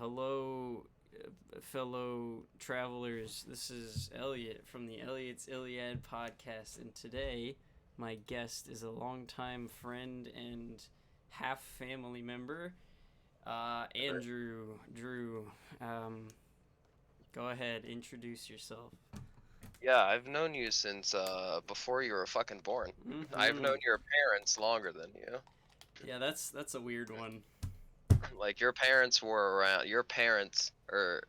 Hello, fellow travelers. This is Elliot from the Elliots Iliad podcast, and today my guest is a longtime friend and half family member, Andrew. Drew, go ahead, introduce yourself. Yeah, I've known you since before you were fucking born. I've known your parents longer than you. Yeah, that's a weird one. Like your parents were around. Your parents, or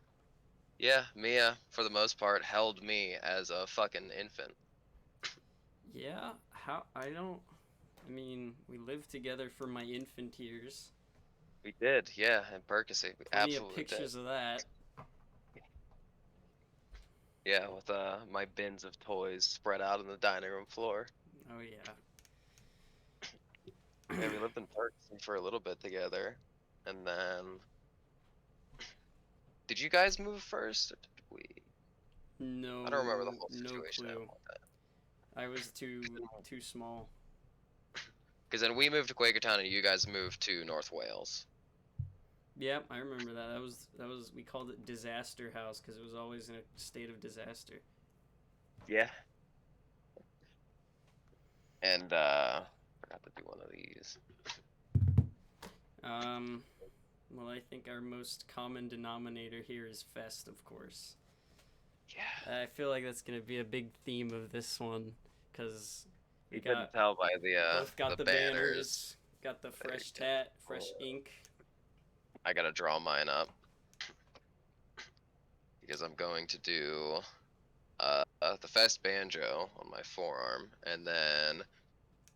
yeah, Mia, for the most part, held me as a fucking infant. Yeah, how I don't. I mean, we lived together for my infant years. We did, yeah, in Percy, we Plenty of absolutely did. pictures of that. Yeah, with my bins of toys spread out on the dining room floor. Oh yeah. Yeah, we lived in Percy for a little bit together, and then did you guys move first, or did we? I don't remember the No, whole no situation at clue. one time. I was too small. Because then we moved to Quakertown and you guys moved to North Wales. Yep, I remember that. That was we called it disaster house because it was always in a state of disaster. Yeah. And forgot to do one of these. Um, well, I think our most common denominator here is fest, of course. Yeah. I feel like that's gonna be a big theme of this one because we You couldn't got tell by both got the the banners. banners, got the There you fresh go. tat, fresh ink. I gotta draw mine up because I'm going to do the Fest banjo on my forearm, and then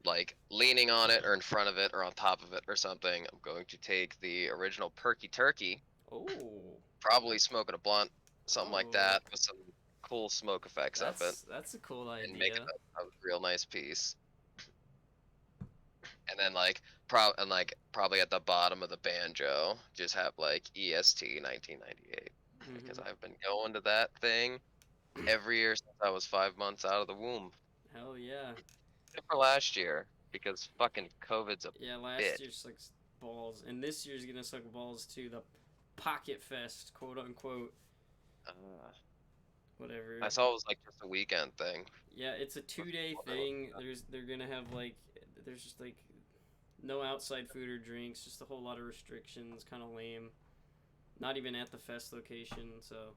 like leaning on it or in front of it or on top of it or something, I'm going to take the original Perky Turkey, Oh, probably smoking a blunt, something like oh, that, with some cool smoke effects up it, that's a cool and make it idea. a real nice piece. And then probably at the bottom of the banjo just have like EST 1998 because Mm-hmm. I've been going to that thing every year since I was 5 months out of the womb. Hell yeah. Except for last year because fucking COVID's a Yeah, last bitch. year sucks balls, and this year's gonna suck balls too. The Pocket Fest, quote unquote, Uh, I whatever. saw it was like just a weekend thing. Yeah, it's a 2 day thing. They're gonna have there's just like no outside food or drinks, just a whole lot of restrictions, kind of lame. Not even at the fest location, so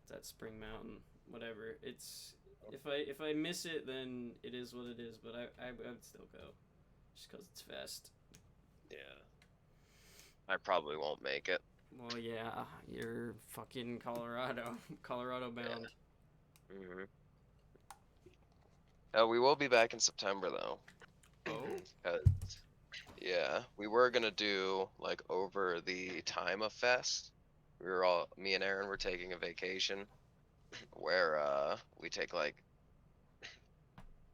it's at Spring Mountain, whatever. It's if I miss it, then it is what it is. But I would still go, just cause it's fest. Yeah, I probably won't make it. Well, yeah, you're fucking Colorado, Colorado Yeah. bound. We will be back in September though. Oh, 'Cause yeah, we were gonna do like over the time of Fest. Me and Aaron were taking a vacation where we take like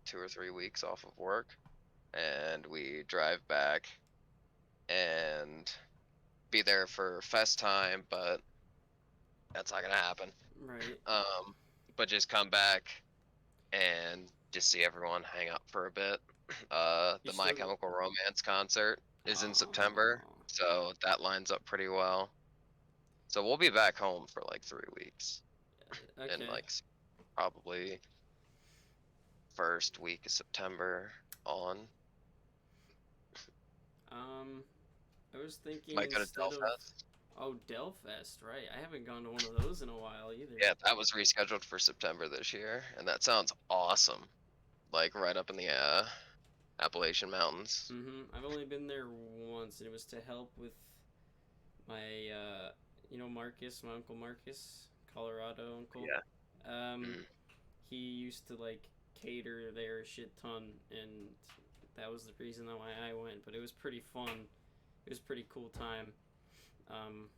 2 or 3 weeks off of work and we drive back and be there for Fest time, but that's not gonna happen. right. Um, but just come back and just see everyone, hang out for a bit. You The My still. Chemical Romance concert is in September, Oh, so that lines up pretty well. So we'll be back home for like 3 weeks, and okay. like probably first week of September on. Um, I was thinking Might go to instead of Delfest. Delfest, right? I haven't gone to one of those in a while either. Yeah, that was rescheduled for September this year, and that sounds awesome. Like right up in the Appalachian Mountains. I've only been there once, and it was to help with my, Marcus, my uncle Marcus, Colorado uncle. Yeah. Um, Mm. he used to like cater there a shit ton, and that was the reason why I went. But it was pretty fun. It was a pretty cool time. Um,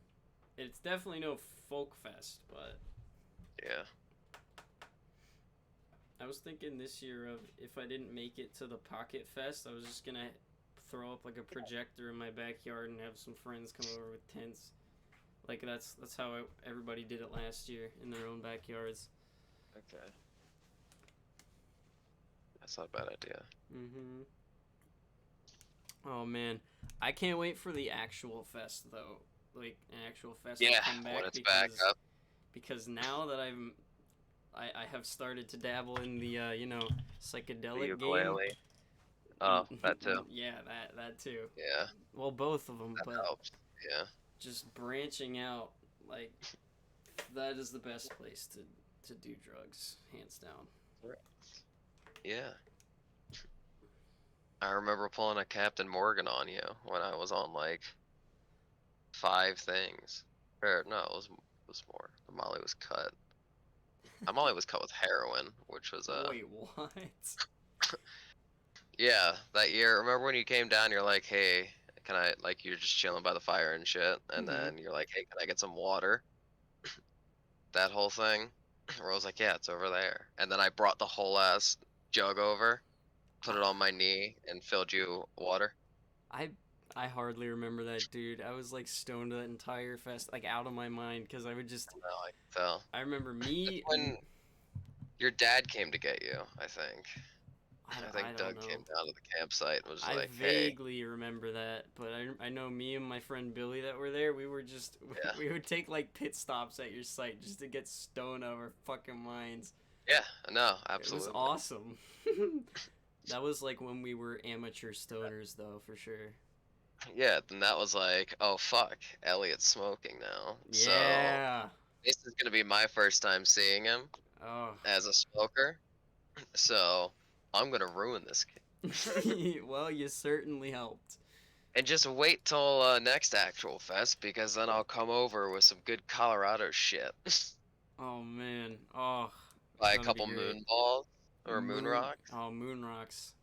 it's definitely no folk fest, but Yeah. I was thinking this year of if I didn't make it to the Pocket Fest, I was just gonna throw up like a projector in my backyard and have some friends come over with tents. Like that's how everybody did it last year in their own backyards. Okay. That's not a bad idea. Oh man, I can't wait for the actual fest though. like an actual fest to Yeah, come when back it's back up. because now that I have started to dabble in the The psychedelic game. ukulele. Oh, that too. Yeah, that too. Yeah, Well, both of them, that but helps. Yeah. just branching out, like, that is the best place to do drugs, hands down. Yeah. I remember pulling a Captain Morgan on you when I was on like 5 things. Or no, it was more. The Molly was cut. My Molly was cut with heroin, which was Wait, what? yeah, that year. Remember when you came down? You're like, hey, can I like you're just chilling by the fire and shit, and Hmm. then you're like, hey, can I get some water? That whole thing. Where I was like, yeah, it's over there, and then I brought the whole ass jug over, put it on my knee, and filled you water. I I hardly remember that, dude. I was like stoned that entire fest, like out of my mind, because I would just. No, I can tell. I remember That's me. when your dad came to get you, I think. I I think don't Doug know. came down to the campsite and was I like, hey, vaguely remember that, but I know me and my friend Billy that were there. We were just yeah, we would take like pit stops at your site just to get stoned out of our fucking minds. yeah, no, It was absolutely. awesome. That was like when we were amateur stoners, though, for sure. Yeah, then that was like, oh fuck, Elliott's smoking now. So Yeah. this is gonna be my first time seeing him Oh. as a smoker. So I'm gonna ruin this kid. Well, you certainly helped. And just wait till next actual fest because then I'll come over with some good Colorado shit. Oh man. Oh, it's Buy a gonna be couple great. moon balls or moon rocks. Oh, moon rocks.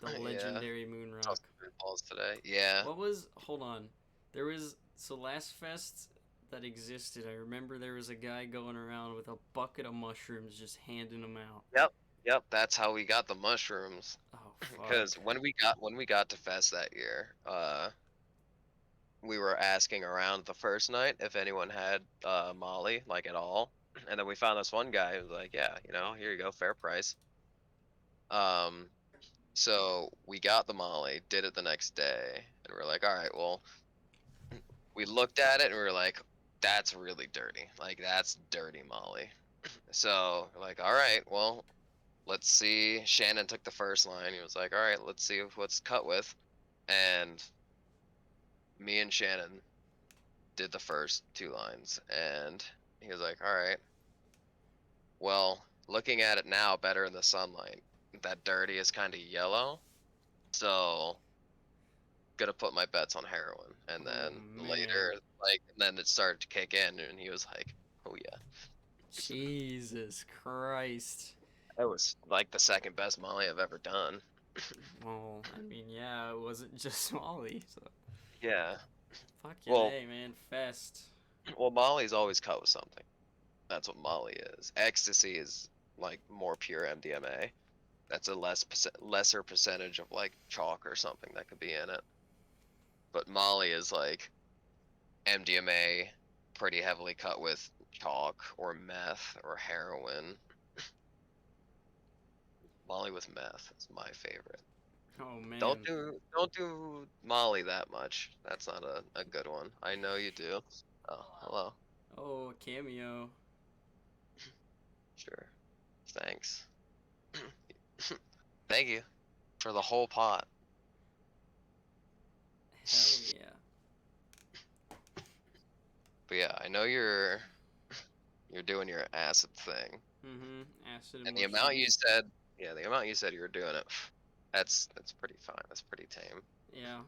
The Yeah, legendary moon saw rock. some moon balls today. Yeah. What was? Hold on. There was so last fest that existed. I remember there was a guy going around with a bucket of mushrooms, just handing them out. Yep. Yep. That's how we got the mushrooms. Oh Because fuck. when we got to fest that year, we were asking around the first night if anyone had Molly, like at all. And then we found this one guy who was like, yeah, here you go, fair price. Um, so we got the Molly, did it the next day, and we're like, all right, well, we looked at it and we were like, that's really dirty. Like that's dirty Molly. So we're like, all right, well, let's see. Shannon took the first line. He was like, all right, let's see what's cut with. And me and Shannon did the first 2 lines, and he was like, all right, well, looking at it now better in the sunlight, that dirty is kind of yellow, so gonna put my bets on heroin. And Oh then man. later, like, and then it started to kick in, and he was like, oh yeah, Jesus Christ. that was like the second best Molly I've ever done. Well, I mean, yeah, it wasn't just Molly, so Yeah, fucking well, A, man. Fest. Molly's always cut with something. That's what Molly is. Ecstasy is like more pure MDMA. That's a lesser percentage of like chalk or something that could be in it. But Molly is like MDMA pretty heavily cut with chalk or meth or heroin. Molly with meth is my favorite. Oh Don't man. do don't do Molly that much. That's not a good one. I know you do. Oh, hello. Oh, cameo. Sure. Thanks. Thank you for the whole pot. Hell yeah. But yeah, I know you're doing your acid thing. Mm-hmm. Acid and And the amount you mushrooms. said, yeah, the amount you said you were doing it, that's pretty fine. That's pretty tame. Yeah.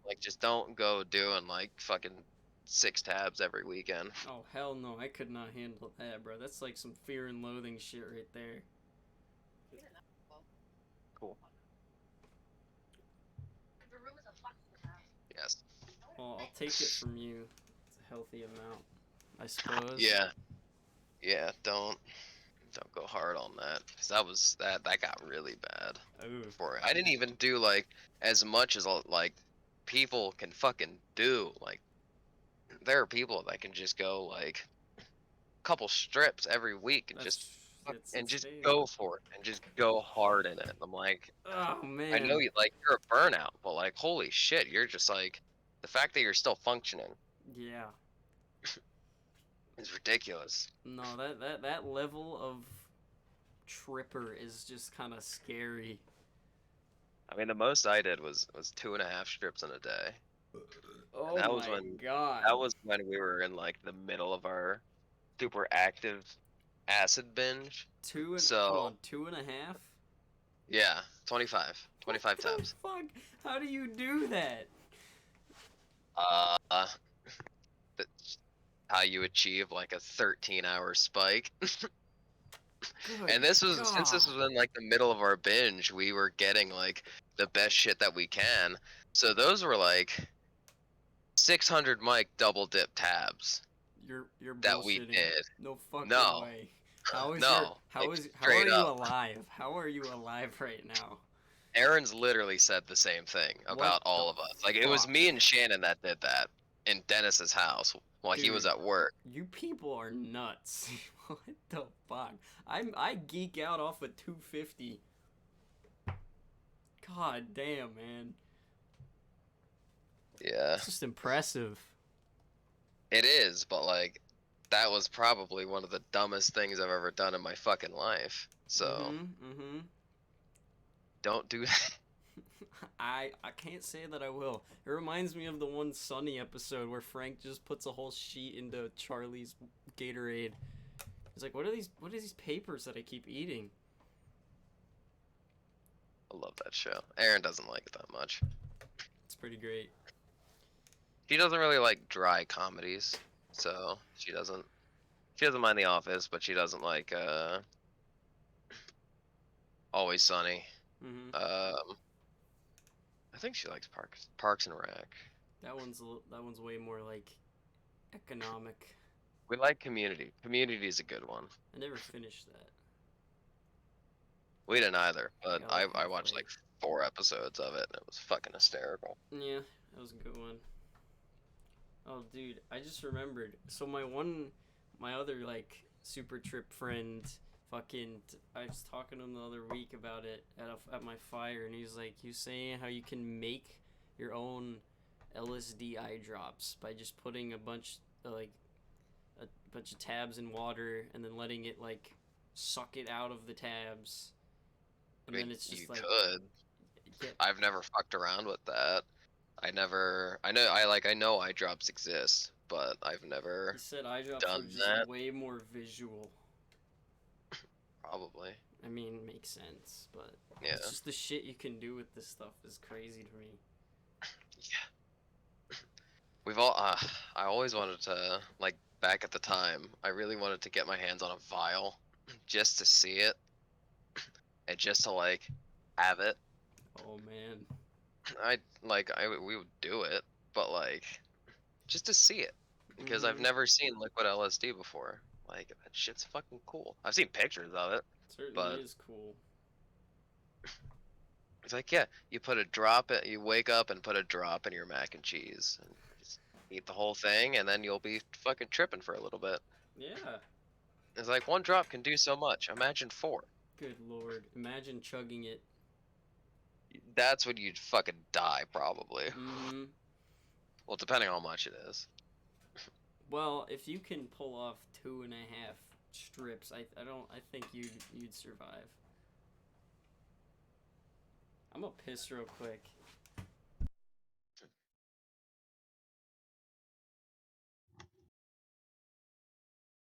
Like, just don't go doing like fucking 6 tabs every weekend. Oh hell no, I could not handle that, bro. That's like some fear and loathing shit right there. Cool. Yes. Well, I'll take it from you. It's a healthy amount, I suppose. Yeah. Yeah. Don't go hard on that, because that got really bad Oh. for it. I didn't even do like as much as like people can fucking do. Like, there are people that can just go like couple strips every week and just That's and just insane. go for it and just go hard in it. I'm like, Oh I know man. you like you're a burnout, but like holy shit, you're just like the fact that you're still functioning. Yeah. It's ridiculous. No, that level of tripper is just kind of scary. I mean, the most I did was 2.5 strips in a day, and Oh my god. that was when we were in like the middle of our super active acid binge. Hold So on, 2.5? yeah, 25, What 25 the times. fuck? How do you do that? Uh, that's how you achieve like a 13-hour spike. Good And this was since god. this was in like the middle of our binge, we were getting like the best shit that we can. So those were like 600 mic double dip tabs You're that we bullshitting. did. No fucking No, way. How is your no, like how are straight you up. alive? How are you alive right now? Aaron's literally said the same thing What about the all of us. Like it was fuck? me and Shannon that did that in Dennis's house while he was Dude, at work. you people are nuts. What the fuck? I geek out off of 250. God damn, man. Yeah, It's just impressive. it is, but like that was probably one of the dumbest things I've ever done in my fucking life. So Mm-hmm. don't do that. I can't say that I will. It reminds me of the one Sunny episode where Frank just puts a whole sheet into Charlie's Gatorade. He's like, what are these papers that I keep eating? I love that show. Aaron doesn't like it that much. It's pretty great. She doesn't really like dry comedies, so she doesn't mind The Office, but she doesn't like Always Sunny. Mm-hmm. I think she likes Parks and Rec. That one's way more like economic. We like Community. Community is a good one. I never finished that. We didn't either, I but got like I watched halfway. like 4 episodes of it, and it was fucking hysterical. Yeah, that was a good one. Oh, dude, I just remembered. So my other like super trip friend, I was talking to him the other week about it at my fire, and he was saying how you can make your own LSD eye drops by just putting a bunch of tabs in water and then letting it like suck it out of the tabs, I and then mean, it's you just like could. get. I've never fucked around with that. I know eye drops exist, but I've He never said eye drops were done just that. way more visual. Probably. I mean, makes sense, but Yeah. it's just the shit you can do with this stuff is crazy to me. Yeah. We've all. I always wanted to like back at the time. I really wanted to get my hands on a vial, just to see it, and just to like have it. Oh man. I we would do it, but like just to see it because I've Mm-hmm. never seen liquid LSD before. Like that shit's fucking cool. I've seen pictures of it, Certainly but is cool. it's like yeah, you put a drop it, you wake up and put a drop in your mac and cheese, and just eat the whole thing, and then you'll be fucking tripping for a little bit. Yeah. It's like one drop can do so much. Imagine four. Good lord. Imagine chugging it. That's when you'd fucking die probably. Mm-hmm. Well, depending on how much it is. Well, if you can pull off 2.5 strips, I think you'd survive. I'm gonna piss real quick.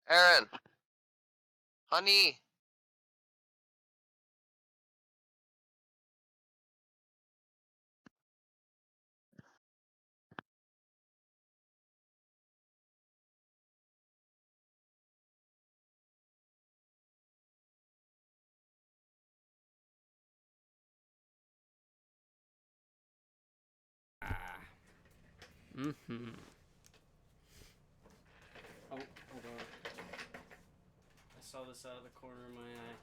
Aaron, honey. Ah. Mm-hmm. Oh, hold on. I saw this out of the corner of my eye.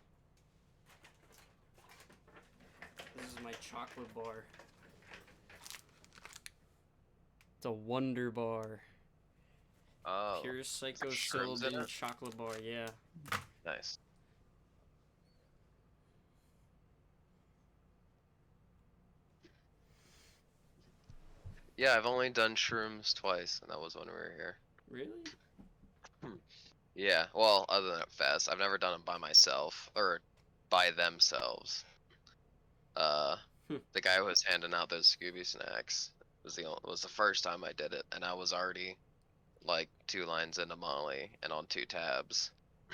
This is my chocolate bar. It's a Wonder Bar. Oh, Pure shrooms in psilocybin it. chocolate bar, yeah. Nice. Yeah, I've only done shrooms twice, and that was when we were here. Really? Yeah, well, other than at Fest, I've never done them by myself or by themselves. Uh, Hmm. the guy who was handing out those Scooby snacks was the first time I did it, and I was already like 2 lines into Molly and on 2 tabs.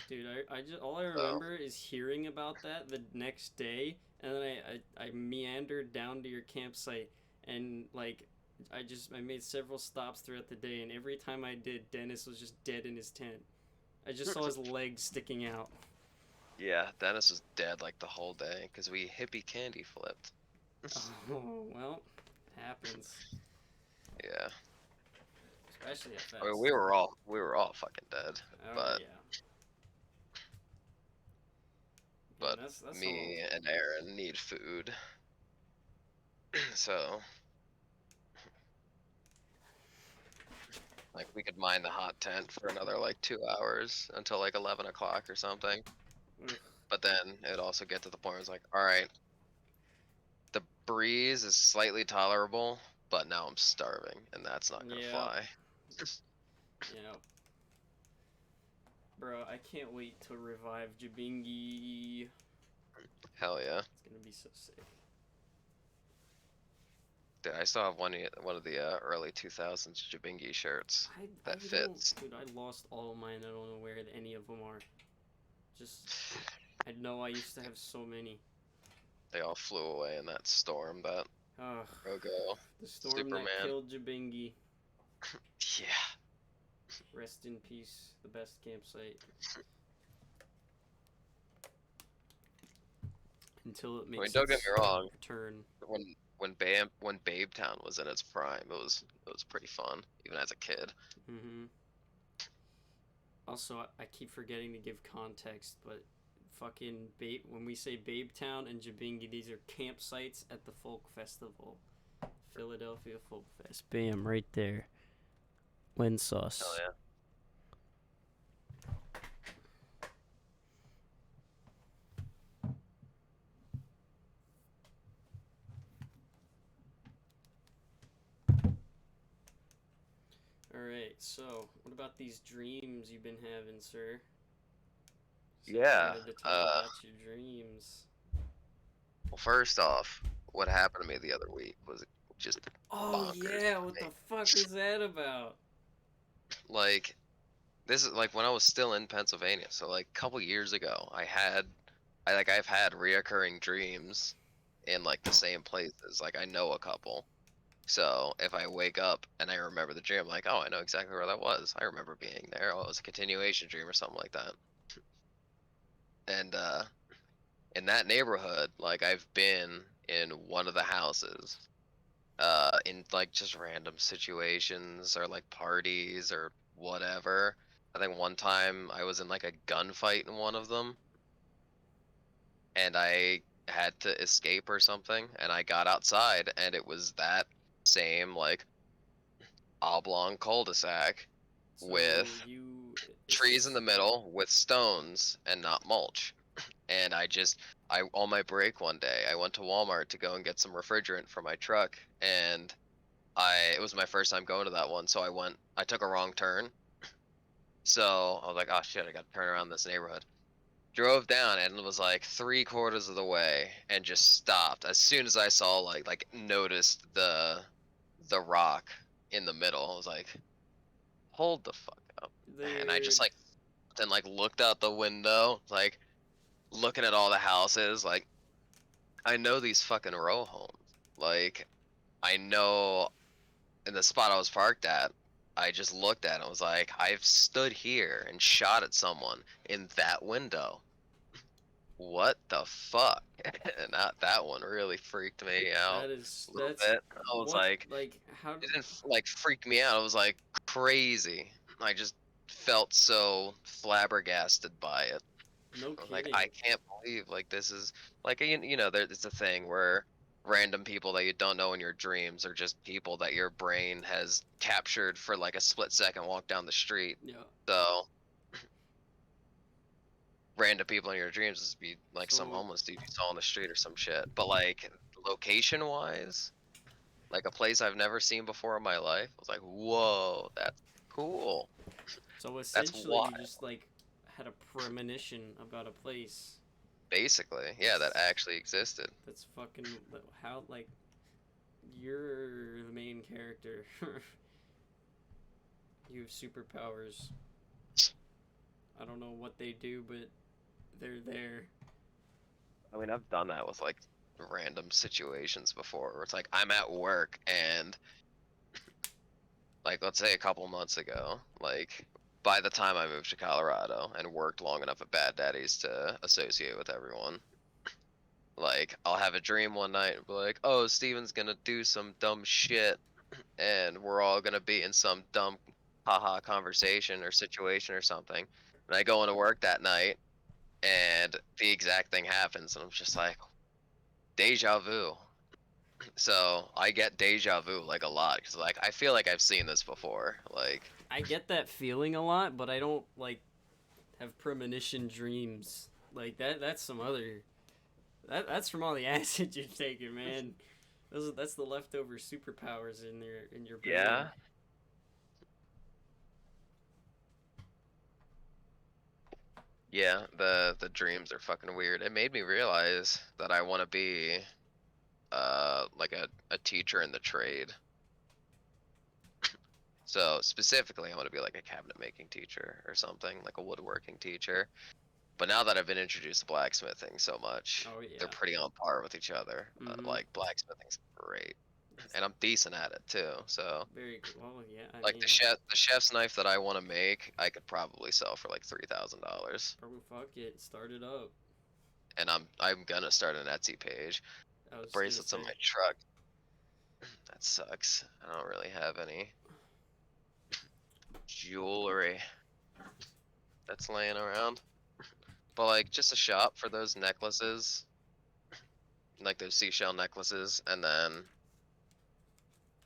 Dude, I just all I So remember is hearing about that the next day, and then I meandered down to your campsite, and like I made several stops throughout the day, and every time I did, Dennis was just dead in his tent. I just saw his legs sticking out. yeah, Dennis was dead like the whole day because we hippie candy flipped. Oh well, it happens, Yeah, especially at I mean Fest. we were all fucking dead, Oh but yeah, yeah. but That's all. me and Aaron need food, so like we could mine the hot tent for another like 2 hours until like 11 o'clock or something. Ugh. But then it'd also get to the point where it's like, all right, the breeze is slightly tolerable, but now I'm starving, and that's not gonna Yeah, fly. yeah. Bro, I can't wait to revive Jabingi. Hell yeah. It's gonna be so sick. Dude, I still have one of the early 2000s Jabingi shirts I that don't, fits. dude. I lost all of mine. I don't know where any of them are. Just, I know I used to have so many. They all flew away in that storm that Ugh, go the storm that Superman. killed Jabingi. Yeah. Rest in peace. The best campsite. Until it I mean, makes don't get me its wrong. return. When Babe Town was in its prime, it was pretty fun, even as a kid. Mm-hmm. Also, I keep forgetting to give context, but fucking Babe, when we say Babe Town and Jabingi, these are campsites at the folk festival. Philadelphia Folk Fest. Bam, right there. Wind Hell sauce. yeah. Alright, so what about these dreams you've been having, sir? So Yeah. excited to talk about your dreams. Well, first off, what happened to me the other week was just Oh bonkers yeah, what to me. the fuck was that about? Like, this is like when I was still in Pennsylvania. So like a couple years ago, I've had reoccurring dreams in like the same places. Like I know a couple. So if I wake up and I remember the dream, I'm like, oh, I know exactly where that was. I remember being there. Oh, it was a continuation dream or something like that. And in that neighborhood, like I've been in one of the houses, in like just random situations or like parties or whatever. I think one time I was in like a gunfight in one of them, and I had to escape or something, and I got outside, and it was that same like oblong cul-de-sac So with you, trees in it's the middle with stones and not mulch. And I on my break one day, I went to Walmart to go and get some refrigerant for my truck, and it was my first time going to that one, so I took a wrong turn. So I was like, oh shit, I got to turn around this neighborhood. Drove down and was like 3/4 of the way and just stopped as soon as I saw noticed the rock in the middle. I was like, hold the fuck up. And I just dude. looked out the window, like looking at all the houses, like I know these fucking row homes. Like I know in the spot I was parked at, I just looked at it and was like, I've stood here and shot at someone in that window. What the fuck? And that one really freaked me out a little That's bit. I was what like, like how it didn't like freak me out. It was like crazy. I just felt so flabbergasted by it. no I was like, I kidding. can't believe like this is like it's a thing where random people that you don't know in your dreams are just people that your brain has captured for like a split second walk down the street. Yeah. So random people in your dreams is be like some So homeless dude you saw on the street or some shit. But like location wise, like a place I've never seen before in my life. I was like, whoa, that's cool. So That's essentially, why, you just like had a premonition about a place. basically, yeah, that actually existed. That's fucking how like you're the main character. You have superpowers. I don't know what they do, but they're there. I mean, I've done that with like random situations before, where it's like I'm at work and like let's say a couple months ago, like by the time I moved to Colorado and worked long enough at Bad Daddy's to associate with everyone, like I'll have a dream one night and be like, oh, Steven's gonna do some dumb shit and we're all gonna be in some dumb haha conversation or situation or something. And I go into work that night and the exact thing happens and I'm just like, deja vu. So I get deja vu like a lot because like I feel like I've seen this before. Like, I get that feeling a lot, but I don't like have premonition dreams like that. That's some other. That's from all the acid you're taking, man. That's the leftover superpowers in your brain. yeah, yeah, the dreams are fucking weird. It made me realize that I want to be like a teacher in the trade. So specifically, I want to be like a cabinet making teacher or something, like a woodworking teacher. But now that I've been introduced to blacksmithing so much, Oh they're yeah. pretty on par with each other. Mm-hmm. Like blacksmithing's great, It's and I'm decent at it too. So very good. Well, yeah. I like mean, the chef's knife that I want to make, I could probably sell for like $3,000, bro, fuck it. Start it up. and I'm gonna start an Etsy page. I The was just gonna bracelets on say. my truck, that sucks. I don't really have any jewelry that's laying around. But like just a shop for those necklaces, like those seashell necklaces, and then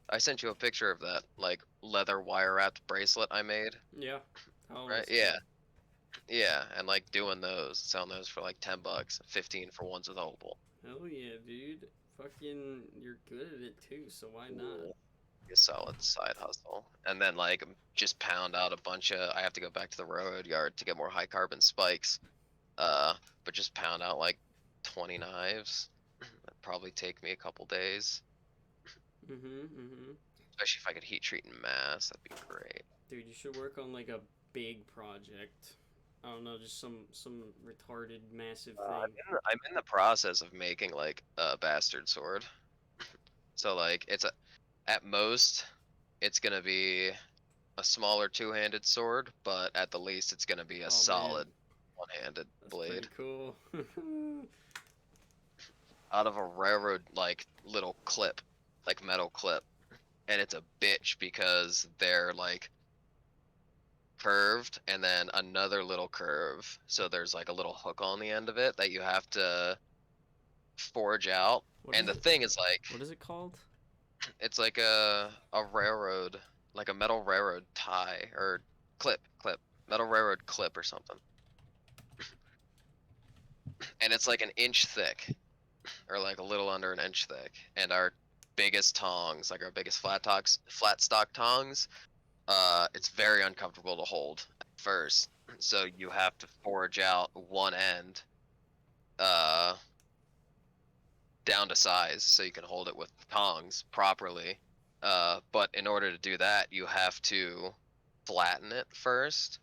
I sent you a picture of that like leather wire wrapped bracelet I made, Yeah. Oh, right? that's Yeah, cool. yeah, and like doing those, selling those for like 10 bucks, 15 for ones with opal. Hell yeah, dude. Fucking, you're good at it too, so why not? A solid side hustle, and then like just pound out a bunch of. I have to go back to the railroad yard to get more high carbon spikes. But just pound out like 20 knives. That'd probably take me a couple days, Mm-hmm. Mm-hmm. especially if I could heat treat in mass. That'd be great. Dude, you should work on like a big project. I don't know, just some retarded massive thing. I'm in the process of making like a bastard sword. So like at most it's gonna be a smaller two-handed sword, but at the least it's gonna be a Oh man, solid one-handed that's blade pretty cool. out of a railroad like little clip, like metal clip. And it's a bitch because they're like curved and then another little curve. So there's like a little hook on the end of it that you have to forge out. What And is the it? thing is like What is it called? it's like a railroad, like a metal railroad tie or clip, metal railroad clip or something. And it's like an inch thick or like a little under an inch thick. And our biggest tongs, like our biggest flat stock tongs, it's very uncomfortable to hold at first. So you have to forge out one end uh, down to size so you can hold it with the tongs properly. But in order to do that, you have to flatten it first.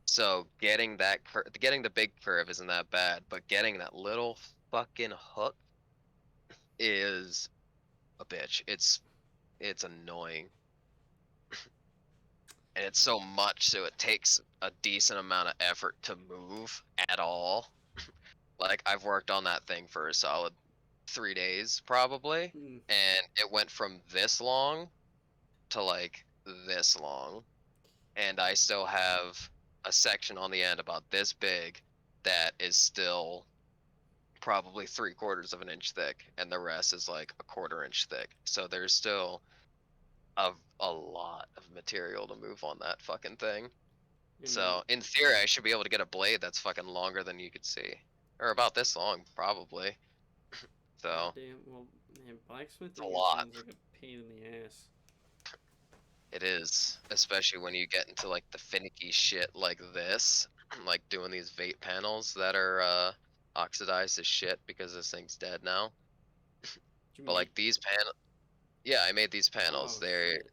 So getting the big curve isn't that bad, but getting that little fucking hook is a bitch. It's annoying. And it's so much, so it takes a decent amount of effort to move at all. Like I've worked on that thing for a solid 3 days probably, Hmm. and it went from this long to like this long, and I still have a section on the end about this big that is still probably 3/4 of an inch thick, and the rest is like a 1/4 inch thick. So there's still a lot of material to move on that fucking thing. And So in theory, I should be able to get a blade that's fucking longer than you could see, or about this long, probably. So goddamn, well, Man, It's a blacksmithing it lot. sounds like a pain in the ass. It is, especially when you get into like the finicky shit like this, like doing these vape panels that are oxidized as shit because this thing's dead now. Did you But make? like these yeah, I made these panels. Oh They're shit.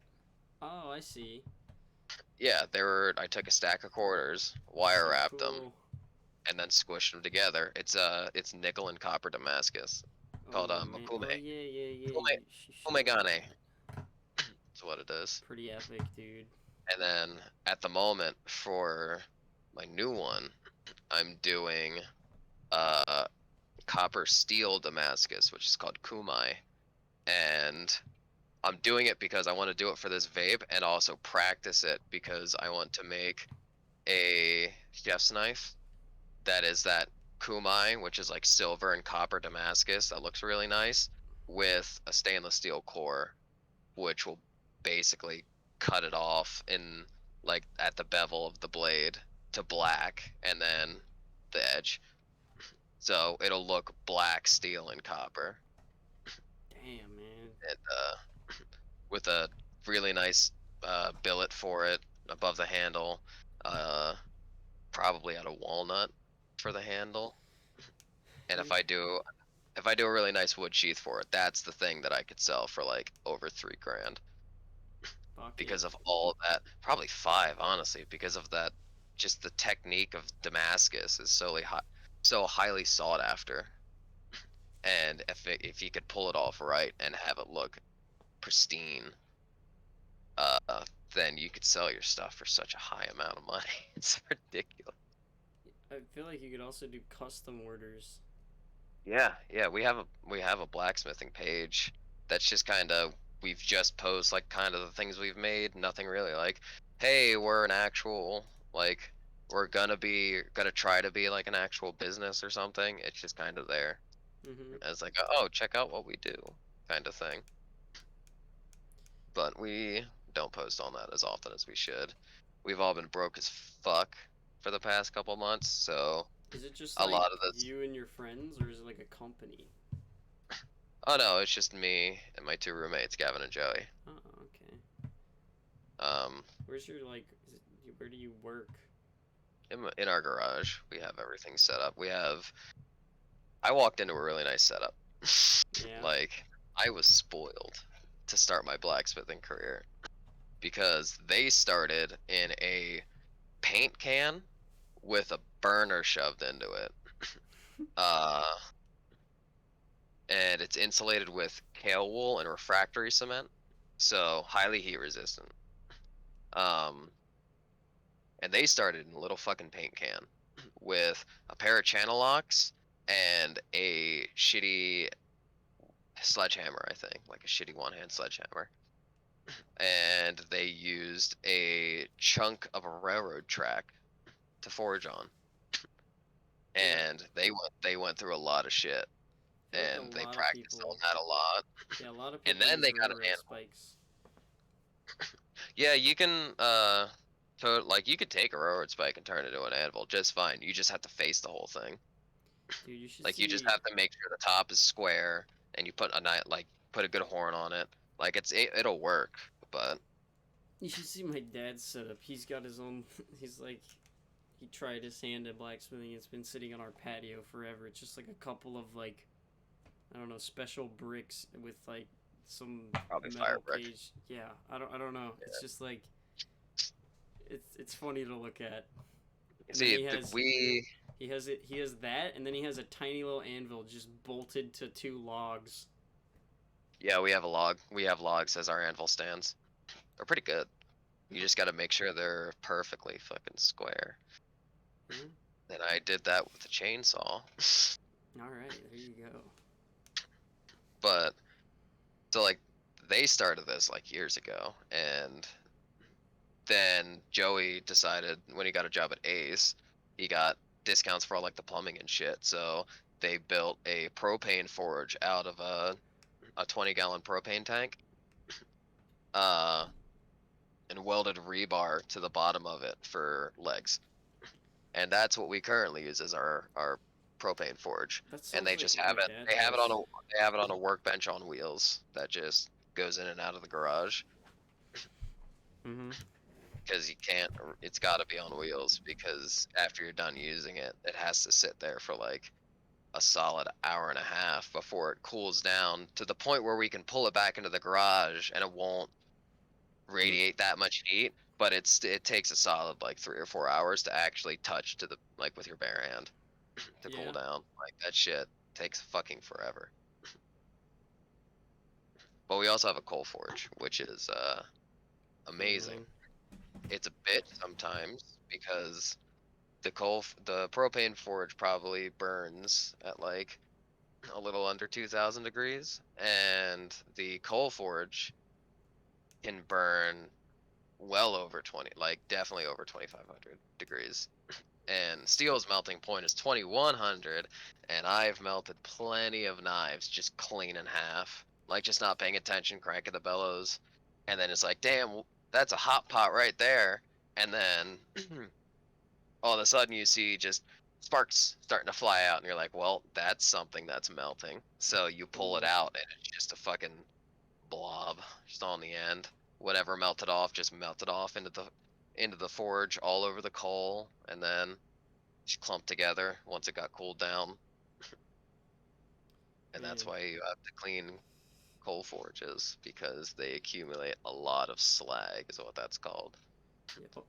Oh, I see. yeah, they were. I took a stack of quarters, wire So wrapped them, cool. and then squished them together. It's nickel and copper Damascus called Oh man. Mukume. Oh yeah, yeah, yeah. Mukume You showed me Mumegane. that. That's what it is. Pretty epic, dude. And then at the moment for my new one, I'm doing uh copper steel Damascus, which is called Kumai. And I'm doing it because I want to do it for this vape and also practice it because I want to make a chef's knife that is that Kumai, which is like silver and copper Damascus that looks really nice, with a stainless steel core, which will basically cut it off in like at the bevel of the blade to black and then the edge. So it'll look black steel and copper. Damn, man. And with a really nice billet for it above the handle, uh, probably out of walnut for the handle. And Dude, if I do a really nice wood sheath for it, that's the thing that I could sell for like over 3 grand fuck it. because of all of that. Probably five, honestly, because of that. Just the technique of Damascus is so highly sought after. And if you could pull it off right and have it look pristine, uh, then you could sell your stuff for such a high amount of money. It's ridiculous. I feel like you could also do custom orders. Yeah, we have a blacksmithing page that's just kind of we've just posed like kind of the things we've made, nothing really like, hey, we're an actual like we're gonna try to be like an actual business or something. It's just kind of there Mm-hmm. as like, oh, check out what we do kind of thing. But we don't post on that as often as we should. We've all been broke as fuck for the past couple months, so Is it just a like lot of this. you and your friends, or is it like a company? Oh no, it's just me and my two roommates, Gavin and Joey. Oh, okay. Um, Where's your like? Where do you work? in our garage, we have everything set up. I walked into a really nice setup. Yeah. Like, I was spoiled to start my blacksmithing career because they started in a paint can with a burner shoved into it. Uh, and it's insulated with kale wool and refractory cement, so highly heat resistant. Um, and they started in a little fucking paint can with a pair of channel locks and a shitty sledgehammer, I think, like a shitty one-hand sledgehammer. And they used a chunk of a railroad track to forge on. Yeah. And they went through a lot of shit, I feel like a and they lot of practiced on people. that a lot. Yeah, a lot of And people then use they got an railroad animal. spikes. Yeah, you can so like you could take a railroad spike and turn it into an anvil just fine. You just have to face the whole thing. Dude, you should Like you just see. have to make sure the top is square and you put a good horn on it. Like it'll work, but You should see my dad's setup. He's got his own. He's like, he tried his hand at blacksmithing. It's been sitting on our patio forever. It's just like a couple of like, I don't know, special bricks with like some probably fire metal brick. cage. Yeah, I don't know. It's just like, it's funny to look at. And then See, he has he has that, and then he has a tiny little anvil just bolted to two logs. yeah, we have a log. We have logs as our anvil stands. They're pretty good. You just got to make sure they're perfectly fucking square. Yeah. And I did that with a chainsaw. All right, there you go. But so like they started this like years ago, and then Joey decided when he got a job at Ace, he got discounts for all like the plumbing and shit. So they built a propane forge out of a 20-gallon propane tank, uh, and welded rebar to the bottom of it for legs. And that's what we currently use as our propane forge, That and sounds they like just what have my it. dad They have it on has. a they have it on a workbench on wheels that just goes in and out of the garage Mm-hmm. because you can't. It's got to be on wheels because after you're done using it, it has to sit there for like a solid hour and a half before it cools down to the point where we can pull it back into the garage and it won't radiate that much heat. But it takes a solid like 3 or 4 hours to actually touch to the like with your bare hand to cool Yeah. down. Like that shit takes fucking forever. But we also have a coal forge, which is Yeah, amazing. man. It's a bitch sometimes because the propane forge probably burns at like a little under 2000 degrees, and the coal forge can burn well over 20, like definitely over 2500 degrees. And steel's melting point is 2100, and I've melted plenty of knives just clean in half, like just not paying attention, cranking the bellows, and then it's like, damn, that's a hot pot right there, and then all of a sudden you see just sparks starting to fly out, and you're like, well, that's something that's melting. So you pull it Ooh. out, and it's just a fucking blob just on the end. Whatever melted off just melted off into the forge all over the coal, and then just clumped together once it got cooled down. And that's Man. why you have to clean coal forges because they accumulate a lot of slag, is what that's called.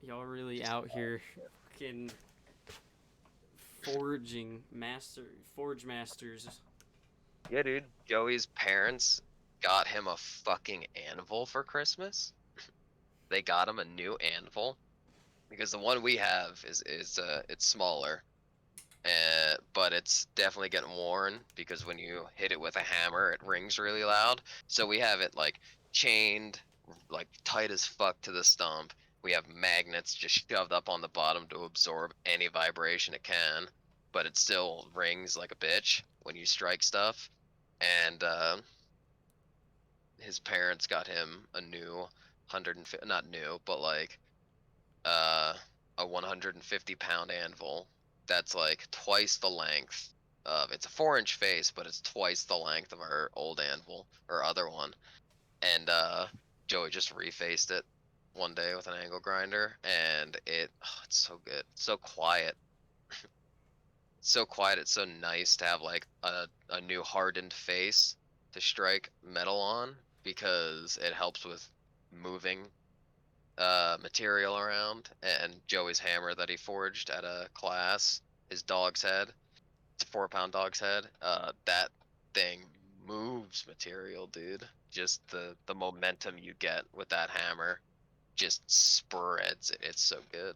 Y'all really Just out here fucking forge masters. yeah, dude. Joey's parents got him a fucking anvil for Christmas. They got him a new anvil because the one we have is it's smaller, but it's definitely getting worn because when you hit it with a hammer, it rings really loud. So we have it like chained, like tight as fuck to the stump. We have magnets just shoved up on the bottom to absorb any vibration it can, but it still rings like a bitch when you strike stuff. And his parents got him a new 150, not new, but like uh, a 150-pound anvil that's like twice the length of it's a 4-inch face, but it's twice the length of our old anvil or other one. And Joey just refaced it one day with an angle grinder, and it's so good, so quiet, so quiet. It's so nice to have like a new hardened face to strike metal on because it helps with moving material around. And Joey's hammer that he forged at a class, his dog's head, it's a 4-pound dog's head. That thing moves material, dude. Just the momentum you get with that hammer just spreads it. It's so good.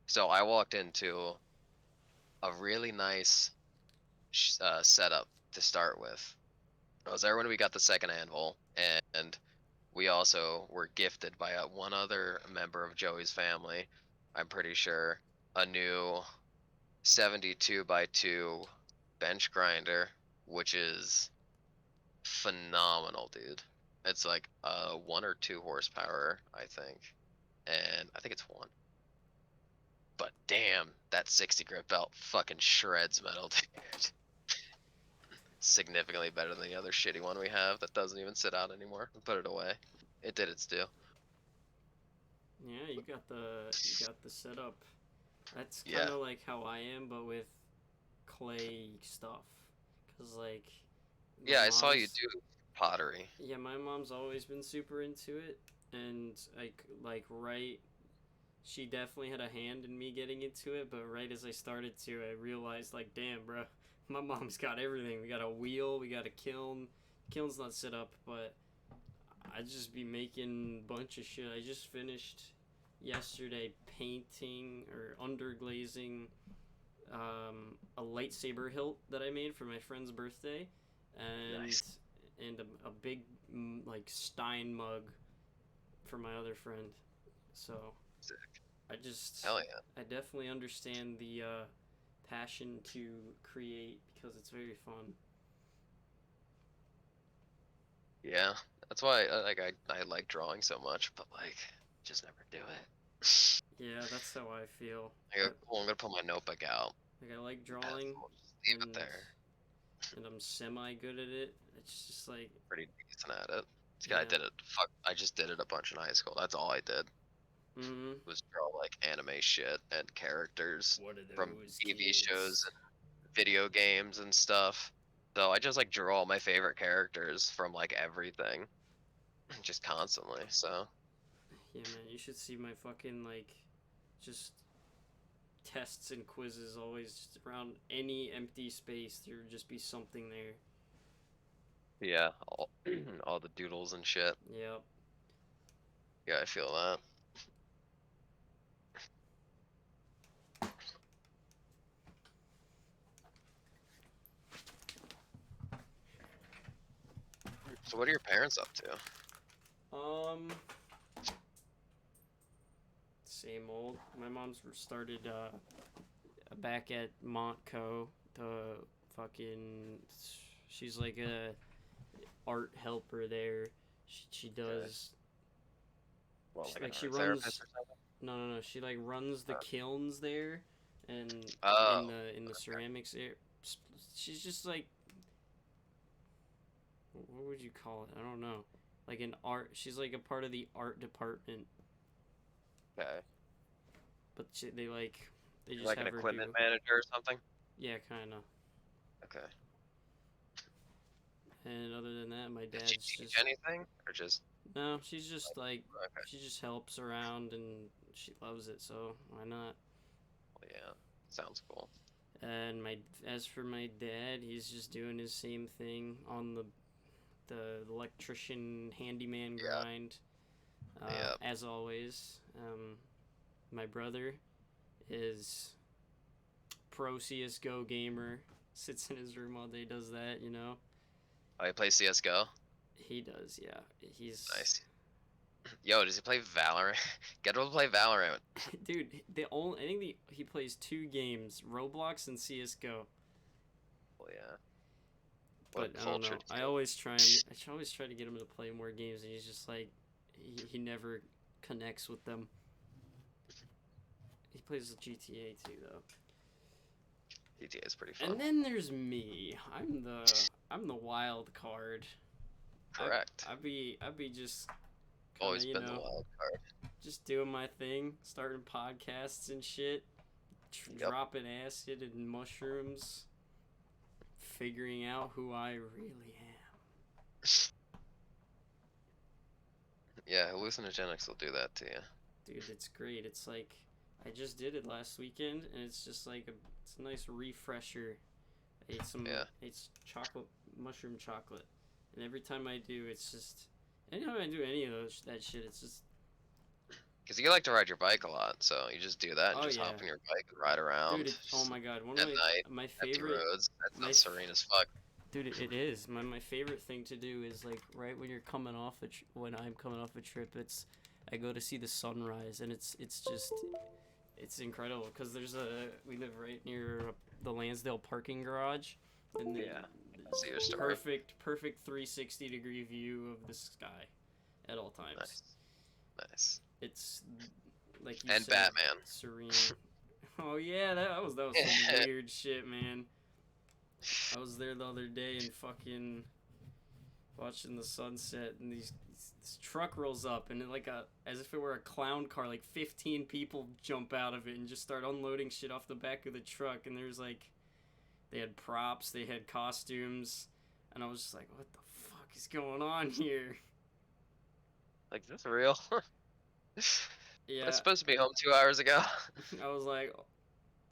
So I walked into a really nice setup to start with. I was there when we got the second anvil, and we also were gifted by one other member of Joey's family, I'm pretty sure, a new 72 by 2 bench grinder, which is phenomenal, dude. It's like 1 or 2 horsepower, I think. And I think it's 1. But damn, that 60 grit belt fucking shreds metal, dude. Significantly better than the other shitty one we have that doesn't even sit out anymore. Put it away. It did its due. Yeah, you got the setup. That's kind Yeah. of like how I am, but with clay stuff. Cause like my Yeah, I saw you mom's do pottery. yeah, my mom's always been super into it, and like right, she definitely had a hand in me getting into it. But right as I started to, I realized like, damn, bro, my mom's got everything. We got a wheel, we got a kiln. Kiln's not set up, but I just be making a bunch of shit. I just finished yesterday painting or underglazing a lightsaber hilt that I made for my friend's birthday, and Nice. a big like Stein mug for my other friend. So Sick. I just Hell yeah. I definitely understand the passion to create because it's very fun. Yeah. That's why I like drawing so much, but like just never do it. Yeah, that's how I feel. I go, But cool, I'm gonna put my notebook out. like I like And drawing, we'll just leave it and there. I'm semi good at it. It's just like, Pretty decent at it. Yeah, I yeah. did it. Fuck, I just did it a bunch in high school. That's all I did Mm-hmm. was draw like anime shit and characters What are from those TV shows kids? and video games and stuff. So I just like drew all my favorite characters from like everything, just constantly. So Yeah, man, you should see my fucking like, just tests and quizzes always just around any empty space. There would just be something there. yeah, all all the doodles and shit. Yep. Yeah, I feel that. So what are your parents up to? Um, same old. My mom's started back at Montco. The fucking, she's like a art helper there. She does. Well, She, like an like she art therapist runs. or something? No. She like runs the kilns there, and Oh, in the ceramics area. She's just like, what would you call it? I don't know. Like an art. She's like a part of the art department, okay. but they You're just like an have her equipment do. manager or something? Yeah, kind of. Okay. And other than that, my Did she dad's teach just anything? Or just no. She's just like okay. she just helps around and she loves it. So why not? Well, yeah. Sounds cool. And my as for my dad, he's just doing his same thing on the electrician handyman Yeah. grind, Yeah. as always. My brother is pro CS:GO gamer. Sits in his room all day, does that. Oh, you play CS:GO? He does, yeah. He's Nice. Yo, does he play Valorant? Get him to play Valorant. dude. I think he plays two games: Roblox and CS:GO. Well, yeah. What But a I don't know. cultured kid. I always try to get him to play more games, and he's just like, he never connects with them. He plays GTA too, though. GTA is pretty fun. And then there's me. I'm the wild card. Correct. I'd be just Always kinda, been the wild card. just doing my thing, starting podcasts and shit, Yep. dropping acid and mushrooms, figuring out who I really am. Yeah, hallucinogenics will do that to you. Dude, it's great. It's like I just did it last weekend, and it's just like it's a nice refresher. I ate chocolate, mushroom chocolate, and every time I do, it's just anytime I do any of that shit, it's just Because you like to ride your bike a lot, so you just do that and oh just yeah, hop on your bike and ride around. dude. Oh my god, one of At night, my empty favorite roads. That my sounds serene as fuck. dude, it is my favorite thing to do is like right when you're coming off when I'm coming off a trip, I go to see the sunrise, and it's just it's incredible because we live right near the Lansdale parking garage, and Yeah. See your story. perfect 360-degree view of the sky at all times. Nice. Nice. It's like you And said, Batman. serene. Oh yeah, that was some weird shit, man. I was there the other day and fucking watching the sunset, and this truck rolls up, and as if it were a clown car, like 15 people jump out of it and just start unloading shit off the back of the truck, and there's like they had props, they had costumes, and I was just like, what the fuck is going on here? Like, is this real? Yeah. I was supposed to be home 2 hours ago. I was like,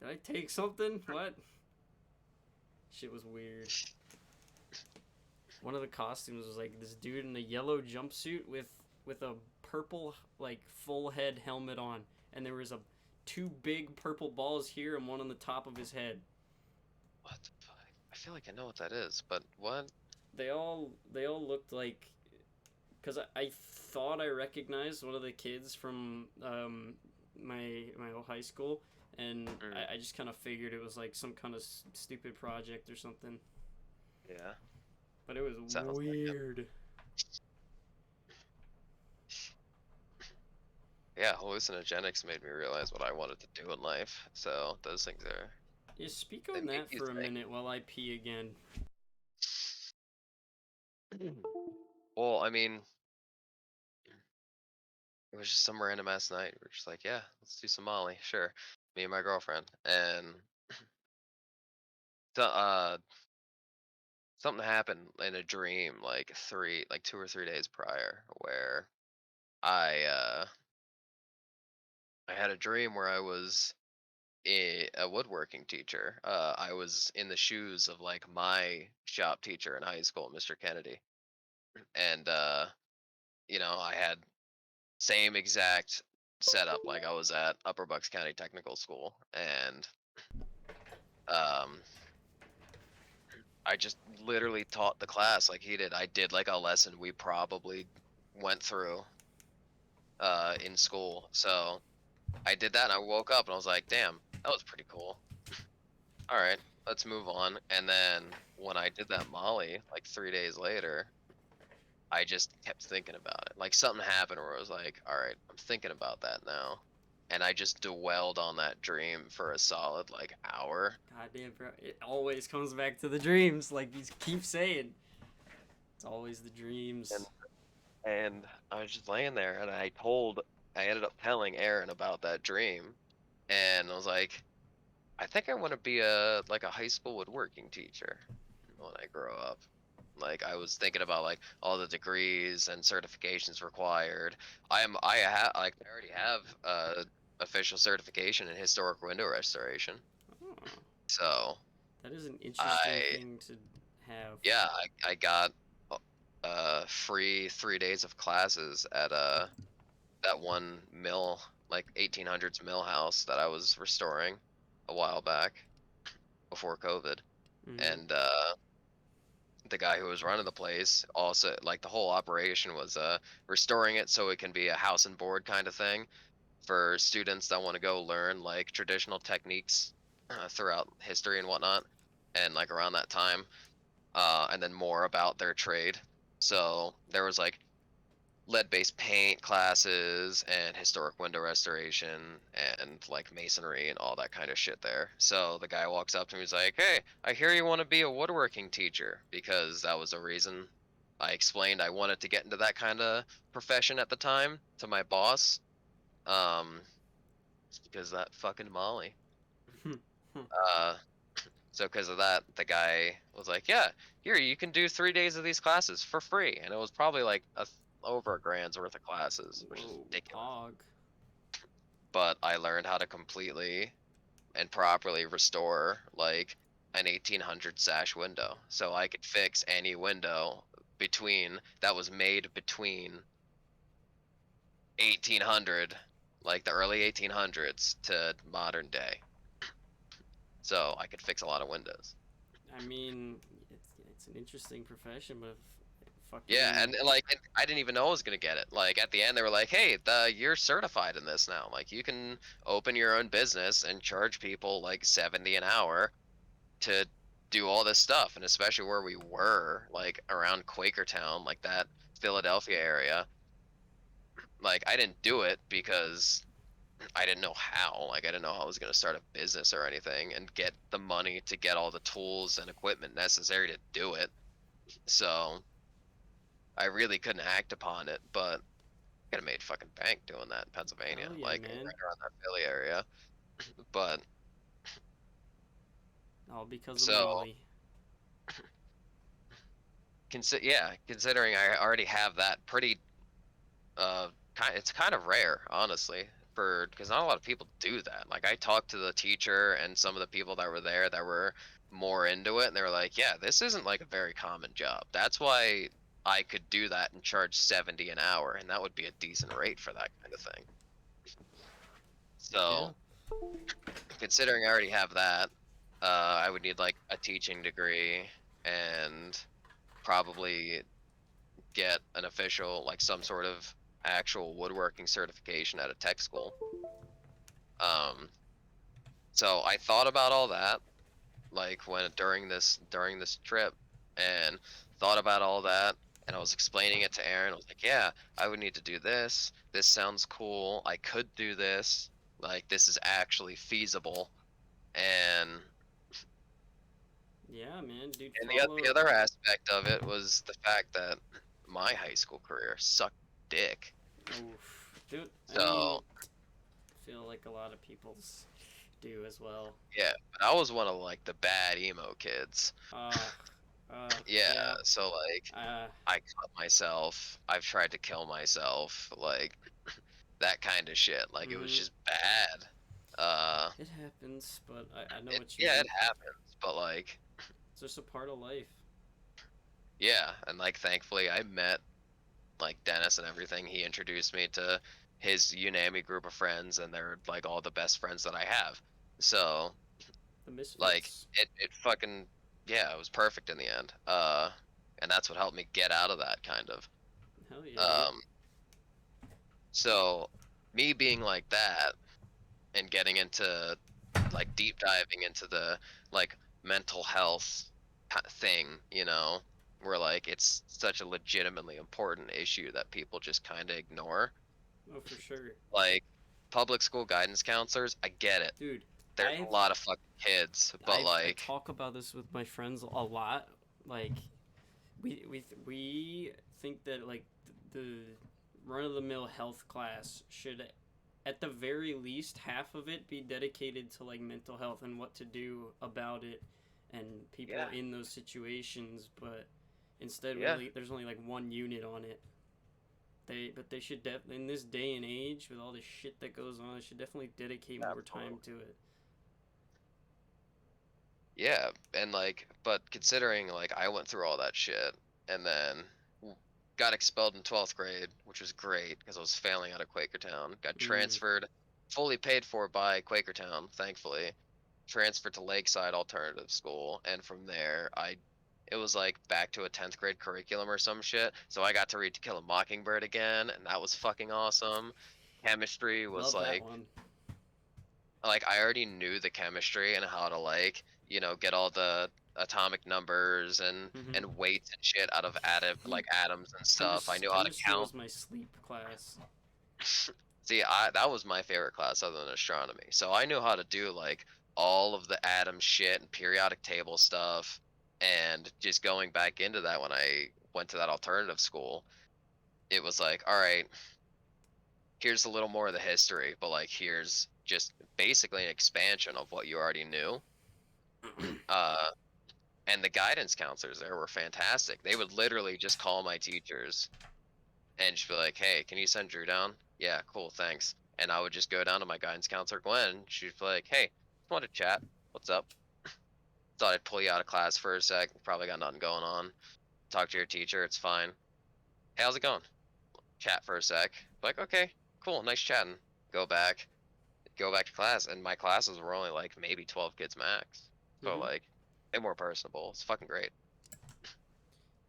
did I take something? What? Shit was weird. One of the costumes was like this dude in a yellow jumpsuit with a purple like full head helmet on, and there was two big purple balls here and one on the top of his head. What the fuck? I feel like I know what that is, but what? They all looked like, because I thought I recognized one of the kids from my old high school, and I just kind of figured it was like some kind of stupid project or something. Yeah. But it was Sounds weird. Like yeah, hallucinogenics made me realize what I wanted to do in life. So those things are Yeah, speak They on make that you for a think. minute while I pee again. Well, I mean, it was just some random ass night. We're just like, yeah, let's do some Molly, sure. Me and my girlfriend, and uh, something happened in a dream like 2 or 3 days prior, where I uh I had a dream where I was a woodworking teacher. I was in the shoes of like my shop teacher in high school, Mr. Kennedy, and I had same exact setup. Like I was at Upper Bucks County Technical School, and um, I just literally taught the class like he did. I did like a lesson we probably went through in school. So I did that, and I woke up and I was like, damn, that was pretty cool. All right, let's move on. And then when I did that Molly, like 3 days later, I just kept thinking about it. Like something happened where I was like, all right, I'm thinking about that now. And I just dwelled on that dream for a solid like hour. Goddamn, bro. It always comes back to the dreams, like you keep saying. It's always the And dreams. and I was just laying there, and I ended up telling Aaron about that dream. And I was like, I think I want to be a high school woodworking teacher when I grow up. Like I was thinking about like all the degrees and certifications required. I already have official certification in historic window restoration. Oh, So that is an interesting I thing to have. yeah, I got free 3 days of classes at that one mill, like 1800s mill house that I was restoring a while back before COVID. Mm-hmm. And the guy who was running the place also, like, the whole operation was restoring it so it can be a house and board kind of thing for students that want to go learn like traditional techniques throughout history and whatnot, and like around that time, and then more about their trade. So there was like lead-based paint classes and historic window restoration and like masonry and all that kind of shit there. So the guy walks up to me, he's like, hey, I hear you want to be a woodworking teacher, because that was a reason. I explained I wanted to get into that kind of profession at the time to my boss, um because that fucking Molly. uh so because of that, the guy was like, yeah, here, you can do 3 days of these classes for free. And it was probably like over a grand's worth of classes, which is Whoa, ridiculous. pog. But I learned how to completely and properly restore like an 1800 sash window. So I could fix any window between that was made between 1800, like the early 1800s, to modern day. So I could fix a lot of windows. I mean, it's an interesting profession, but Yeah, fucking and I didn't even know I was gonna get it. Like at the end, they were like, "Hey, you're certified in this now. Like you can open your own business and charge people like 70 an hour to do all this stuff." And especially where we were, like around Quakertown, like that Philadelphia area, like I didn't do it because I didn't know how. Like I didn't know how I was gonna start a business or anything and get the money to get all the tools and equipment necessary to do it. So I really couldn't act upon it, but could have made fucking bank doing that in Pennsylvania, hell yeah, like man. right around that Philly area. But All because of so Molly. considering I already have that pretty it's kind of rare, honestly, for because not a lot of people do that. Like I talked to the teacher and some of the people that were there that were more into it, and they were like, "Yeah, this isn't like a very common job. That's why I could do that and charge 70 an hour, and that would be a decent rate for that kind of thing." Yeah. So considering I already have that, I would need like a teaching degree and probably get an official, like some sort of actual woodworking certification at a tech school. Um, so I thought about all that, like when during this trip, and thought about all that, and I was explaining it to Aaron. I was like, yeah, I would need to do this. This sounds cool. I could do this. Like this is actually feasible. And Yeah, man, dude, And the follow. other aspect of it was the fact that my high school career sucked dick. Oof, dude. I mean, So I feel like a lot of people's do as well. yeah, but I was one of like the bad emo kids. Uh, Yeah, yeah. so like Uh, I cut myself. I've tried to kill myself. Like that kind of shit. Like it was mm-hmm. just bad. Uh, It happens, but I know what you yeah, it mean. happens, but like It's just a part of life. yeah, and like thankfully I met like Dennis and everything. He introduced me to his Unami group of friends, and they're like all the best friends that I have. So The like misfits. it fucking yeah, it was perfect in the end. And that's what helped me get out of that kind of. Hell yeah, dude. Um, so me being like that and getting into like deep diving into the like mental health thing, where like it's such a legitimately important issue that people just kind of ignore. Oh, for sure, Like public school guidance counselors, I get it. dude. There's I've a lot of fucking kids, but I like, talk about this with my friends a lot. Like we think that like the run of the mill health class should at the very least half of it be dedicated to like mental health and what to do about it and people yeah, in those situations, but instead yeah, there's only like one unit on it. They should in this day and age with all the shit that goes on, they should definitely dedicate more time absolutely. to it. Yeah, and like, but considering like I went through all that shit and then got expelled in 12th grade, which was great because I was failing out of Quakertown. Got Mm. transferred, fully paid for by Quakertown, thankfully. Transferred to Lakeside Alternative School, and from there, it was like back to a 10th grade curriculum or some shit. So I got to read To Kill a Mockingbird again, and that was fucking awesome. Chemistry was Love that one. like I already knew the chemistry and how to like, get all the atomic numbers Mm-hmm. and weights and shit out of atoms and stuff. I knew how to Chemistry count. was my sleep class. See, that was my favorite class other than astronomy. So I knew how to do like all of the atom shit and periodic table stuff, and just going back into that when I went to that alternative school, it was like, all right, here's a little more of the history, but like here's just basically an expansion of what you already knew. Uh, and the guidance counselors there were fantastic. They would literally just call my teachers and just be like, "Hey, can you send Drew down?" Yeah, cool, thanks. And I would just go down to my guidance counselor, Gwen. She'd be like, "Hey, just want to chat. What's up?" Thought I'd pull you out of class for a sec. Probably got nothing going on. Talk to your teacher. It's fine. Hey, how's it going? Chat for a sec. Like, okay, cool, nice chatting. Go back, go back to class, and my classes were only like maybe 12 kids max. So Mm-hmm. like, they're more personable. It's fucking great.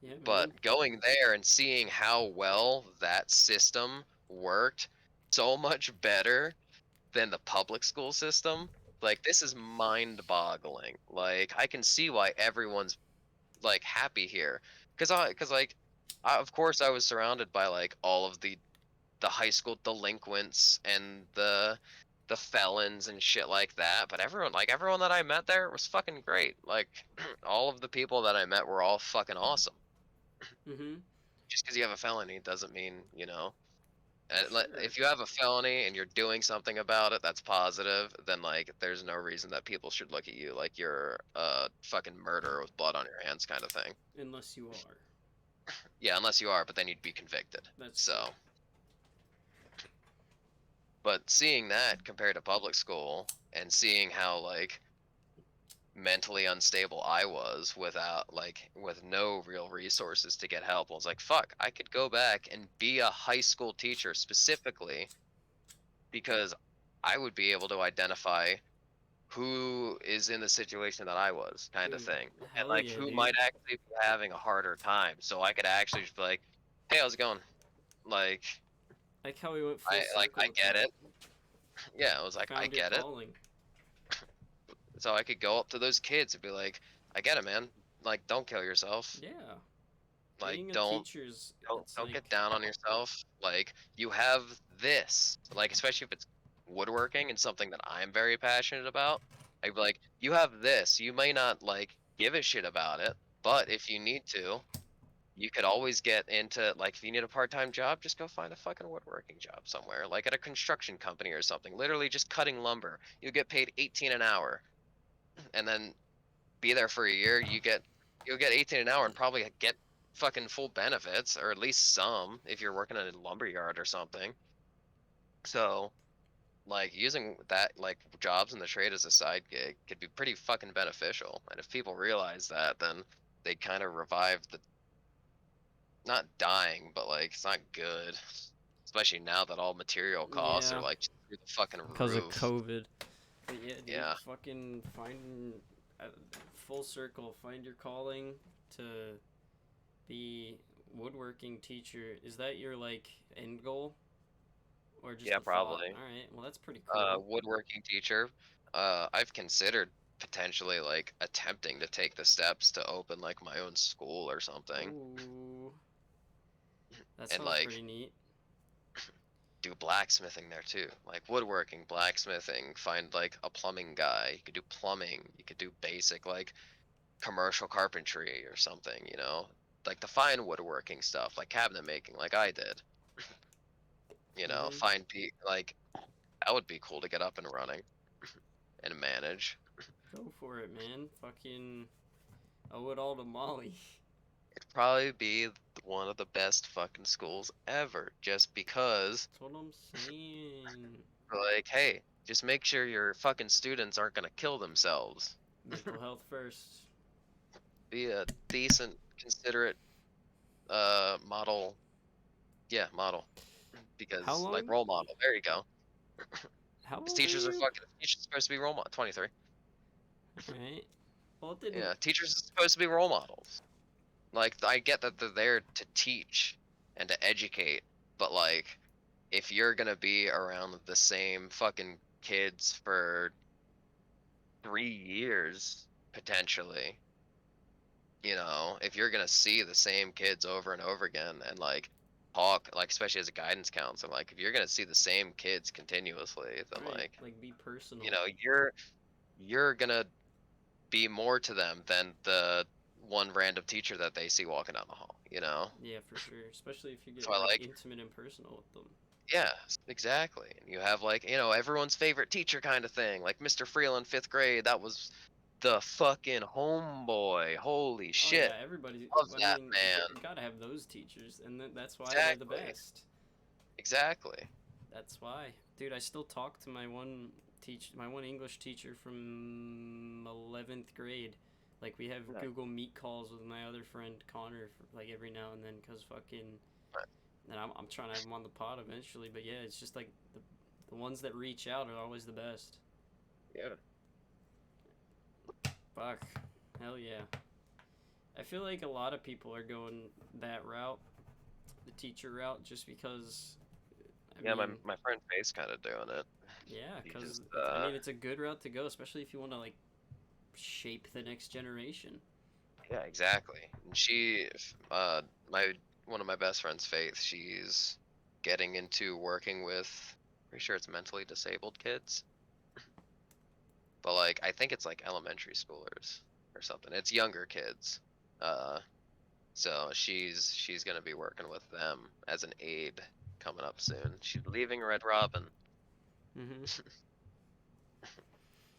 Yeah, man. But going there and seeing how well that system worked so much better than the public school system, like this is mind-boggling. Like I can see why everyone's like happy here, because like of course I was surrounded by like all of the high school delinquents and the felons and shit like that, but everyone that I met there was fucking great. Like all of the people that I met were all fucking awesome. Mm-hmm. Just because you have a felony doesn't mean, For sure. if you have a felony and you're doing something about it that's positive, then like there's no reason that people should look at you like you're a fucking murderer with blood on your hands kind of thing. Unless you are. Yeah, unless you are, but then you'd be convicted. That's true. So, but seeing that compared to public school and seeing how like mentally unstable I was with no real resources to get help, I was like, fuck, I could go back and be a high school teacher specifically because I would be able to identify who is in the situation that I was, kind of Dude, thing, and hell like yeah, who dude. might actually be having a harder time. So I could actually just be like, "Hey, how's it going?" Like, Like how we went full I circle with get that. it. Yeah, I was like, I Found your get it. calling. So I could go up to those kids and be like, "I get it, man. Like, don't kill yourself. Yeah. Like, Being a don't teacher's, don't it's don't get like, down on yourself. Like, you have this. Like, especially if it's woodworking and something that I'm very passionate about. I'd be like, you have this. You may not like." give a shit about it. But if you need to, you could always get into, like, if you need a part-time job, just go find a fucking woodworking job somewhere, like at a construction company or something. Literally just cutting lumber. You get paid 18 an hour, and then be there for a year. You'll get 18 an hour and probably get fucking full benefits, or at least some, if you're working in a lumber yard or something. So, like, using that, like, jobs in the trade as a side gig could be pretty fucking beneficial. And if people realize that, then they kind of revive the, not dying, but like it's not good. Especially now that all material costs are Yeah, like through the fucking because of roof. COVID. But yeah, dude, Yeah. fucking find uh, full circle. Find your calling to be woodworking teacher. Is that your like end goal, or just Yeah, a thought? probably. All right, well that's pretty cool. Woodworking teacher. I've considered potentially like attempting to take the steps to open like my own school or something, Ooh, that and sounds like pretty neat. do blacksmithing there too. Like woodworking, blacksmithing, find like a plumbing guy. You could do plumbing, you could do basic like commercial carpentry or something, you know? Like the fine woodworking stuff, like cabinet making, like I did. You know, Mhm. find like that would be cool to get up and running and manage. Go for it, man. Fucking owe it all to Molly. It'd probably be one of the best fucking schools ever, just because, That's what I'm saying. like, hey, just make sure your fucking students aren't gonna kill themselves. Mental health first. Be a decent, considerate, model. Yeah, model. How Because, like, long? role model. There you go. How Because old are teachers are you? fucking. Teachers are supposed to be role model. 23. All right. Well, it didn't. Yeah, teachers are supposed to be role models. Like, I get that they're there to teach and to educate, but like, if you're gonna be around the same fucking kids for 3 years potentially, you know, if you're gonna see the same kids over and over again and like talk, like especially as a guidance counselor, like if you're gonna see the same kids continuously, then Right. like, Like, be you personal. know, you're gonna be more to them than the one random teacher that they see walking down the hall, you know? Yeah, for sure. Especially if you So get I like like, intimate and personal with them. yeah, exactly. And you have like, you know, everyone's favorite teacher kind of thing. Like Mr. Freeland, 5th grade, that was the fucking homeboy. Holy Oh yeah, shit. everybody. Love I that mean, man. you gotta have those teachers, and that's why they're the Exactly. best. Exactly. That's why, dude. I still talk to my one English teacher from 11th grade. Like we have Right. Google Meet calls with my other friend Connor, like every now and then, cause fucking. Right. And I'm trying to have him on the pod eventually, but yeah, it's just like the ones that reach out are always the best. Yeah. Fuck, hell yeah. I feel like a lot of people are going that route, the teacher route, just because. I Yeah, my mean, my friend Faye's kind of doing it. yeah, He because just I mean it's a good route to go, especially if you want to like shape the next generation. yeah, exactly. And my one of my best friends, Faith, she's getting into working with, pretty sure it's mentally disabled kids. But like I think it's like elementary schoolers or something. It's younger kids. Uh so she's gonna be working with them as an aide coming up soon. She's leaving Red Robin, Mm-hmm.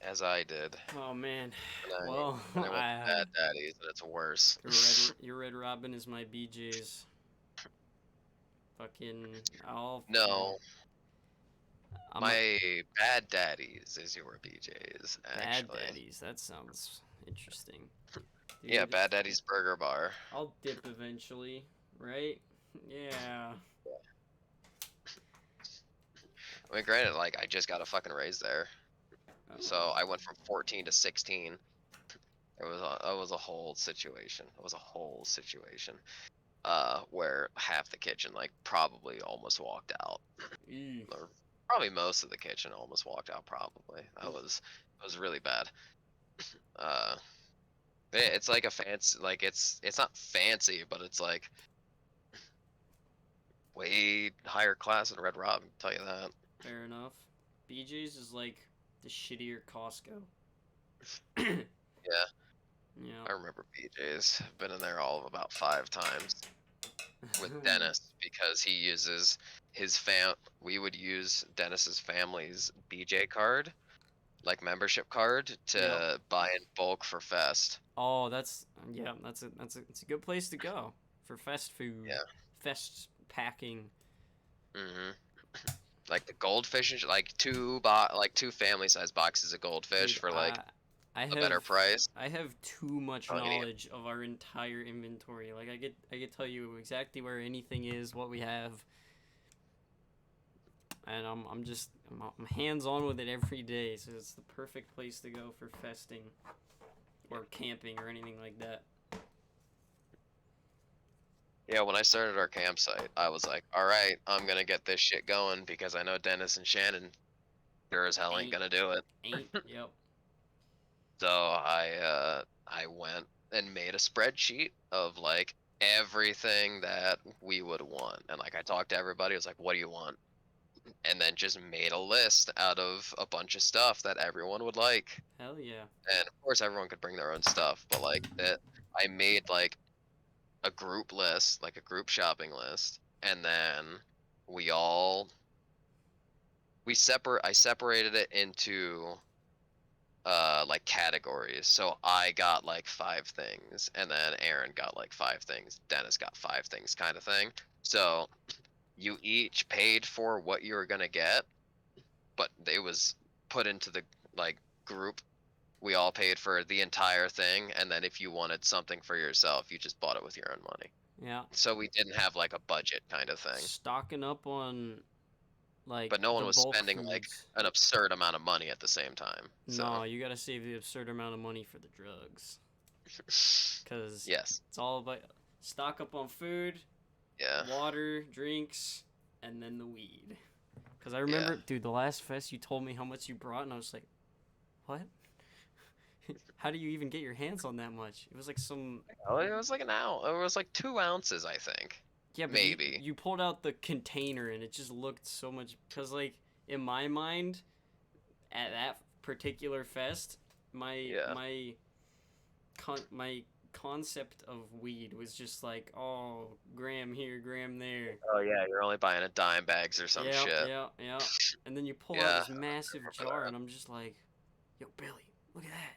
as I did. Oh man, And I well, and I went to Bad Daddies and it's worse. your Red Robin is my BJ's. Fucking, No, I'm a my Bad Daddies is your BJ's, bad actually. daddies. That sounds interesting, Yeah, dude. Bad Daddy's Burger Bar. I'll dip eventually, right? Yeah. I mean, granted, like I just got a fucking raise there, so Oh. I went from 14 to 16. It was a whole situation. It was a whole situation. Where half the kitchen like probably almost walked out, Eee. or probably most of the kitchen almost walked out. Probably it was really bad. Uh, it's like a fancy, like it's not fancy, but it's like way higher class than Red Robin. Tell you that. Fair enough. BJ's is like the shittier Costco. Yeah, Yeah. I remember BJ's. I've been in there all of about 5 times with Dennis because he uses his we would use Dennis's family's BJ card, like membership card, Yep. to buy in bulk for Fest. Oh, it's a good place to go for fest food, Yeah. fest packing. Hmm. Like the goldfish, and like like two family size boxes of goldfish Dude, for like I a have better price. I have too much Oh, idiot. knowledge of our entire inventory. Like I could tell you exactly where anything is, what we have, and I'm hands on with it every day. So it's the perfect place to go for festing or camping or anything like that. Yeah, when I started our campsite, I was like, all right, I'm gonna get this shit going because I know Dennis and Shannon sure as hell ain't Ain't gonna do it. yep. So I went and made a spreadsheet of like everything that we would want. And like I talked to everybody, I was like, what do you want? And then just made a list out of a bunch of stuff that everyone would like. Hell yeah. And of course everyone could bring their own stuff, but like that I made like a group list, like a group shopping list, and then we all I separated it into like categories. So I got like 5 things, and then Aaron got like 5 things, Dennis got 5 things, kind of thing. So you each paid for what you were gonna get, but it was put into the like group. We all paid for the entire thing, and then if you wanted something for yourself, you just bought it with your own money. Yeah. So we didn't have like a budget kind of thing. Stocking up on like But no one the was bulk spending like foods. an absurd amount of money at the same time. So No, you gotta save the absurd amount of money for the drugs. Because yes. it's all about stock up on food, Yeah. water, drinks, and then the weed. Because I Yeah. remember, dude, the last fest you told me how much you brought, and I was like, what? How do you even get your hands on that much? It was like some. Oh, it was like an ounce. It was like 2 ounces, I think. Yeah, but Maybe. you pulled out the container, and it just looked so much. Because, like, in my mind, at that particular fest, Yeah. my concept of weed was just like, oh, gram here, gram there. Oh yeah, you're only buying a dime bags or some Yeah, shit. yeah, yeah. And then you pull out Yeah. this massive jar, that. and I'm just like, yo, Billy, look at that.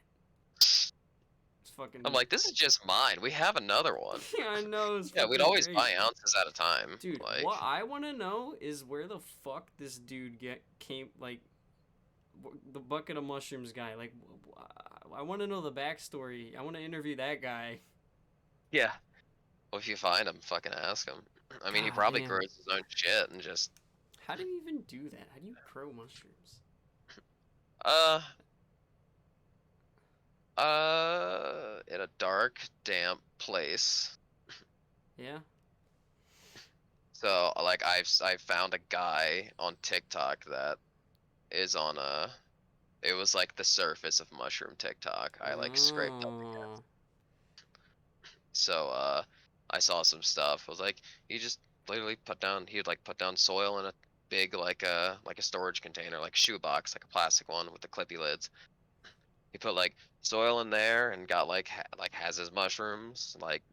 It's fucking. I'm like, this is just mine. We have another one. Yeah, I know. It's Yeah, we'd fucking always great. buy ounces at a time. Dude, Like, what I want to know is where the fuck this dude came, like, the bucket of mushrooms guy. Like, I want to know the backstory. I want to interview that guy. yeah. Well, if you find him, fucking ask him. I mean, he God probably damn. grows his own shit and just How do you even do that? How do you grow mushrooms? uh in a dark, damp place. Yeah. So like I found a guy on TikTok that is on it was like the surface of mushroom TikTok. I like scraped up. Oh. So I saw some stuff. I was like, he just literally he'd like put down soil in a big like a storage container, like shoebox, like a plastic one with the clippy lids. He put like soil in there and got like has his mushrooms, like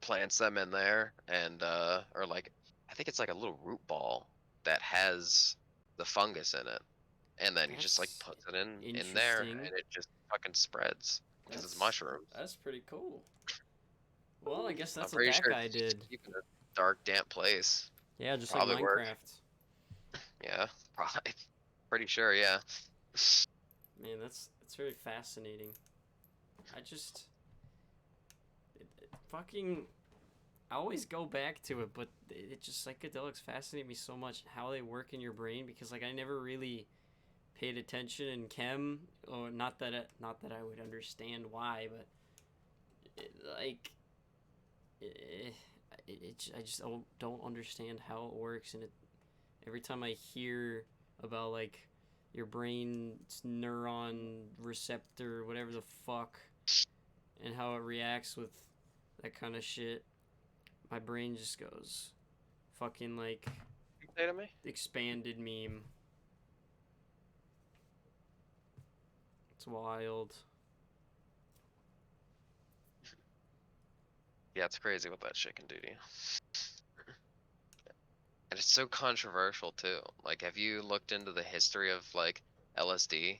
plants them in there, and or like I think it's like a little root ball that has the fungus in it, and then he just like That's puts it in there, interesting. and it just fucking spreads because it's That's mushrooms. that's pretty cool. Well, I guess I'm that's what pretty that sure guy it's just did. keeping a dark, damp place. Yeah, just like Probably work. Minecraft. Yeah, probably. Pretty sure, yeah. Man, that's very fascinating. I just fucking I always go back to it, but it just psychedelics fascinate me so much how they work in your brain because like I never really paid attention in chem or not that I would understand why, but like I just don't understand how it works and every time I hear about like your brain's neuron receptor whatever the fuck and how it reacts with that kind of shit, my brain just goes fucking like Say to me? expanded meme. It's wild. Yeah, it's crazy what that shit can do to you. And it's so controversial too. Like, have you looked into the history of like LSD?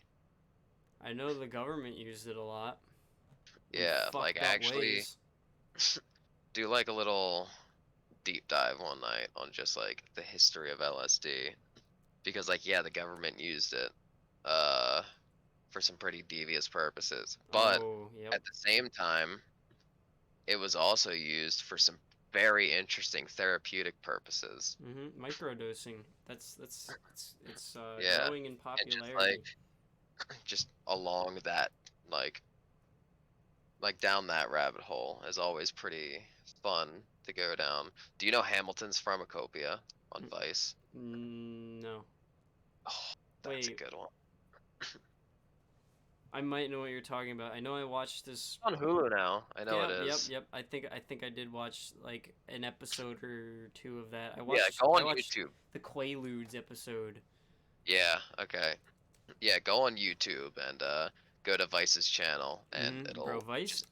I know the government used it a lot in Yeah, like fucked up actually ways. do like a little deep dive one night on just like the history of LSD because like yeah, the government used it uh for some pretty devious purposes. But Oh, yep. at the same time, it was also used for some very interesting therapeutic purposes. Microdosing. It's Yeah. growing in And just like popularity. just along that like down that rabbit hole is always pretty fun to go down. Do you know Hamilton's Pharmacopoeia on Vice? No. Oh, that's a Wait, good one. I might know what you're talking about. I know I watched this. It's on Hulu now. I know it Yep, yep, is. yep. I think I did watch like an episode or two of that. I Yeah, watched go I on watched YouTube. the Quaaludes episode. Yeah, okay. Yeah, go on YouTube and go to Vice's channel and Bro, it'll Vice just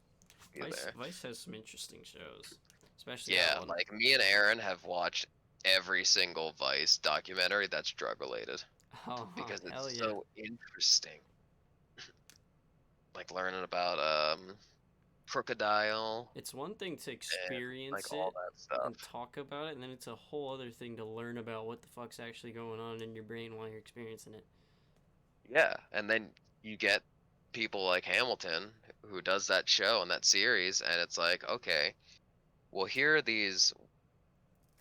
be Vice there. Vice has some interesting shows, especially that Yeah, one. like me and Aaron have watched every single Vice documentary that's drug related Oh, because hell it's yeah. so interesting. Like learning about crocodile It's one thing to and like experience all it that stuff. and talk about it, and then it's a whole other thing to learn about what the fuck's actually going on in your brain while you're experiencing it. Yeah, and then you get people like Hamilton who does that show and that series, and it's like, okay, well, here are these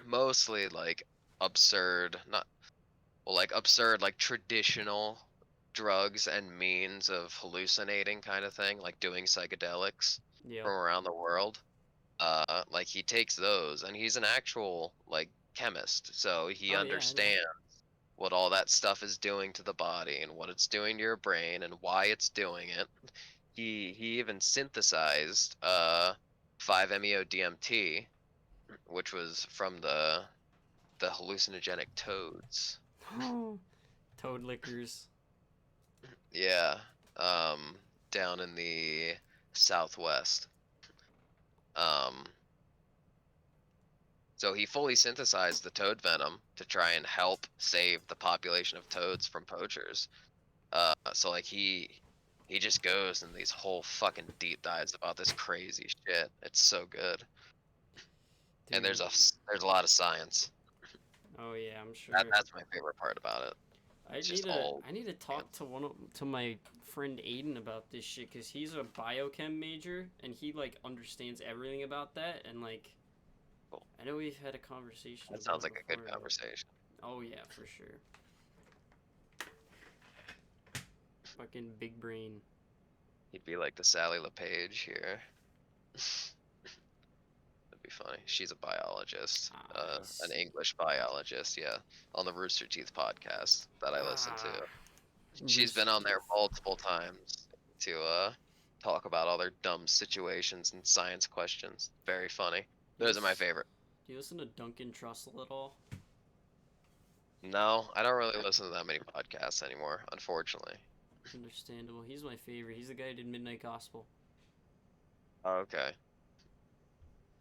mostly like absurd, not well, like absurd, like traditional drugs and means of hallucinating kind of thing, like doing psychedelics Yep. from around the world. Like he takes those, and he's an actual like chemist, so he Oh yeah, I know. understands what all that stuff is doing to the body and what it's doing to your brain and why it's doing it. He even synthesized 5-MeO DMT, which was from the hallucinogenic toads. Toad lickers. Yeah, um, down in the southwest. Um, so he fully synthesized the toad venom to try and help save the population of toads from poachers. So like he just goes in these whole fucking deep dives about this crazy shit. It's so good, and Dude. there's a lot of science. Oh yeah, I'm sure. That's my favorite part about it. I It's just need to all I need to talk science. to to my friend Aiden about this shit because he's a biochem major and he like understands everything about that and like Cool. I know we've had a conversation That about sounds it like a good before, but conversation. oh yeah, for sure. Fucking big brain. He'd be like the Sally LePage here. That'd be funny. She's a biologist, an Nice. English biologist. Yeah, on the Rooster Teeth podcast that I listen to. Ah, She's Rooster been on there Teeth. multiple times to talk about all their dumb situations and science questions. Very funny. Those are my favorite. Do you listen to Duncan Trussell at all? No, I don't really listen to that many podcasts anymore, unfortunately. Understandable. He's my favorite. He's the guy who did Midnight Gospel. Okay.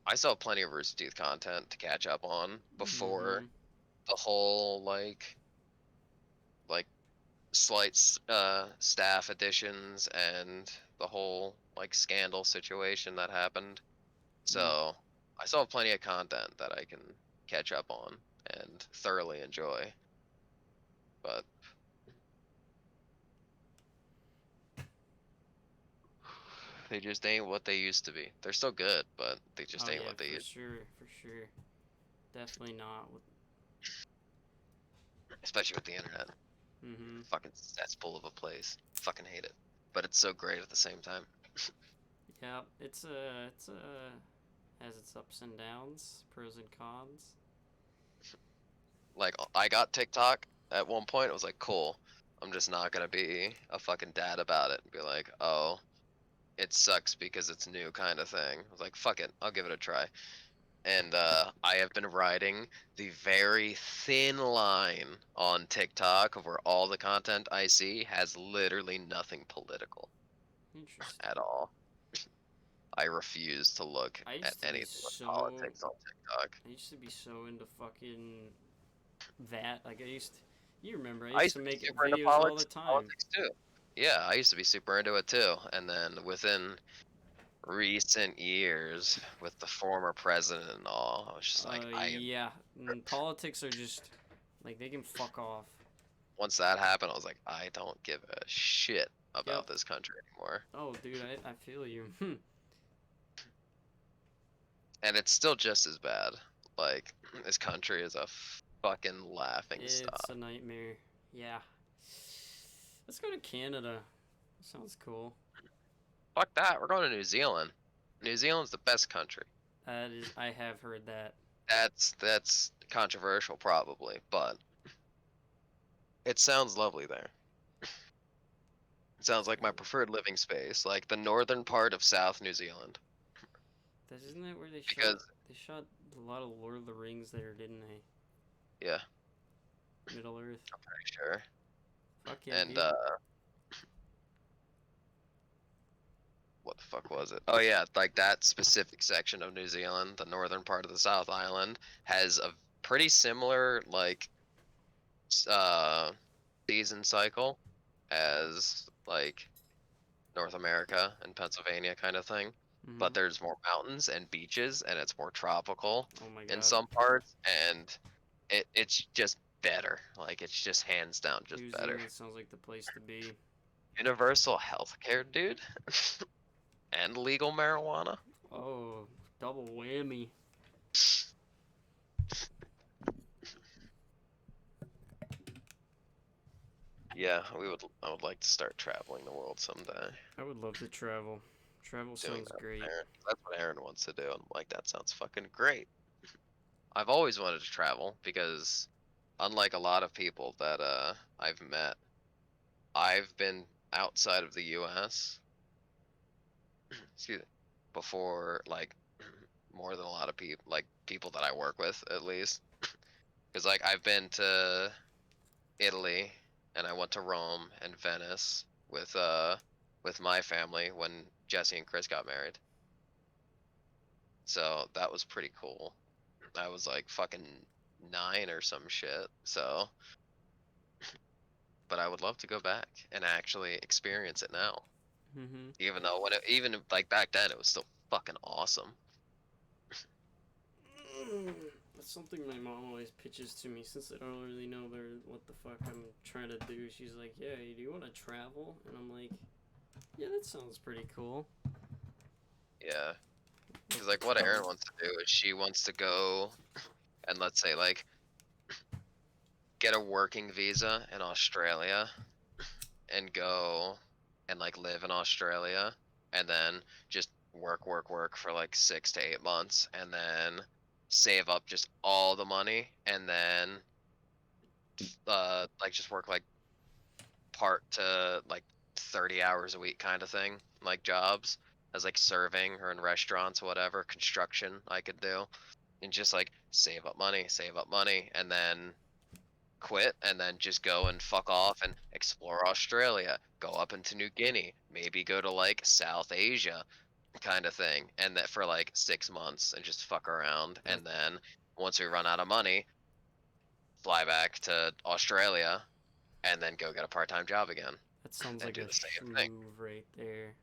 I still have plenty of Rooster Teeth content to catch up on before Mm-hmm. the whole like slight staff additions and the whole like scandal situation that happened. Mm. So I still have plenty of content that I can catch up on and thoroughly enjoy. But they just ain't what they used to be. They're still good, but they just Oh ain't yeah, what they for used. sure, for sure. Definitely not. Especially with the internet. Mm-hmm. Fucking cesspool of a place. Fucking hate it. But it's so great at the same time. Yeah, has its ups and downs, pros and cons. Like I got TikTok at one point. It was like, cool. I'm just not gonna be a fucking dad about it and be like, oh, it sucks because it's new kind of thing. I was like, fuck it, I'll give it a try. And I have been riding the very thin line on TikTok of where all the content I see has literally nothing political Interesting. at all. I refuse to look I at used to be anything with so. politics on TikTok. I used to be so into fucking that. Like I used. You remember? I I used used to to be make super into videos all the time. politics too. Yeah, I used to be super into it too. And then within recent years, with the former president and all, I was just like, Yeah. Politics are just like they can fuck off. once that happened, I was like, I don't give a shit Yep. about this country anymore. Oh, dude, I feel you. And it's still just as bad. Like, this country is a fucking laughing It's stock. a nightmare. Yeah. Let's go to Canada. Sounds cool. Fuck that, we're going to New Zealand. New Zealand's the best country. That is, I have heard that. That's controversial probably, but it sounds lovely there. It sounds like my preferred living space, like the northern part of South New Zealand. That isn't that where they shot? Because They shot a lot of Lord of the Rings there, didn't they? yeah, Middle Earth. pretty sure. Fuck yeah, And dude. what the fuck was it? Oh yeah, like that specific section of New Zealand, the northern part of the South Island, has a pretty similar like uh season cycle as like North America and Pennsylvania kind of thing. But Mhm. there's more mountains and beaches and it's more tropical Oh my in god. some parts and it's just better. Like it's just hands down just New better. Zealand sounds like the place to be. Universal healthcare, dude, and legal marijuana. Oh, double whammy. Yeah, I would like to start traveling the world someday. I would love to travel. Travel Doing sounds that with great. Aaron. That's what Aaron wants to do, and I'm like, that sounds fucking great. I've always wanted to travel because, unlike a lot of people that I've met, I've been outside of the U.S. excuse me, before like more than a lot of people, like people that I work with at least. Because like I've been to Italy and I went to Rome and Venice with my family when Jesse and Chris got married. So that was pretty cool. I was like fucking 9 or some shit. So, but I would love to go back and actually experience it now. Mhm. Even though even like back then it was still fucking awesome. That's something my mom always pitches to me since I don't really know what the fuck I'm trying to do. She's like, "Yeah, do you want to travel?" And I'm like, "Yeah, that sounds pretty cool." Yeah. Love Because to like what travel. Erin wants to do is she wants to go and let's say like get a working visa in Australia and go and like live in Australia and then just work for like 6 to 8 months and then save up just all the money and then like just work like part to like 30 hours a week kind of thing, like jobs as like serving or in restaurants, whatever, construction I could do and just like save up money and then quit and then just go and fuck off and explore Australia, go up into New Guinea, maybe go to like South Asia kind of thing, and that for like 6 months and just fuck around. That And then once we run out of money, fly back to Australia and then go get a part time job again that sounds and like do a the same thing. move right there.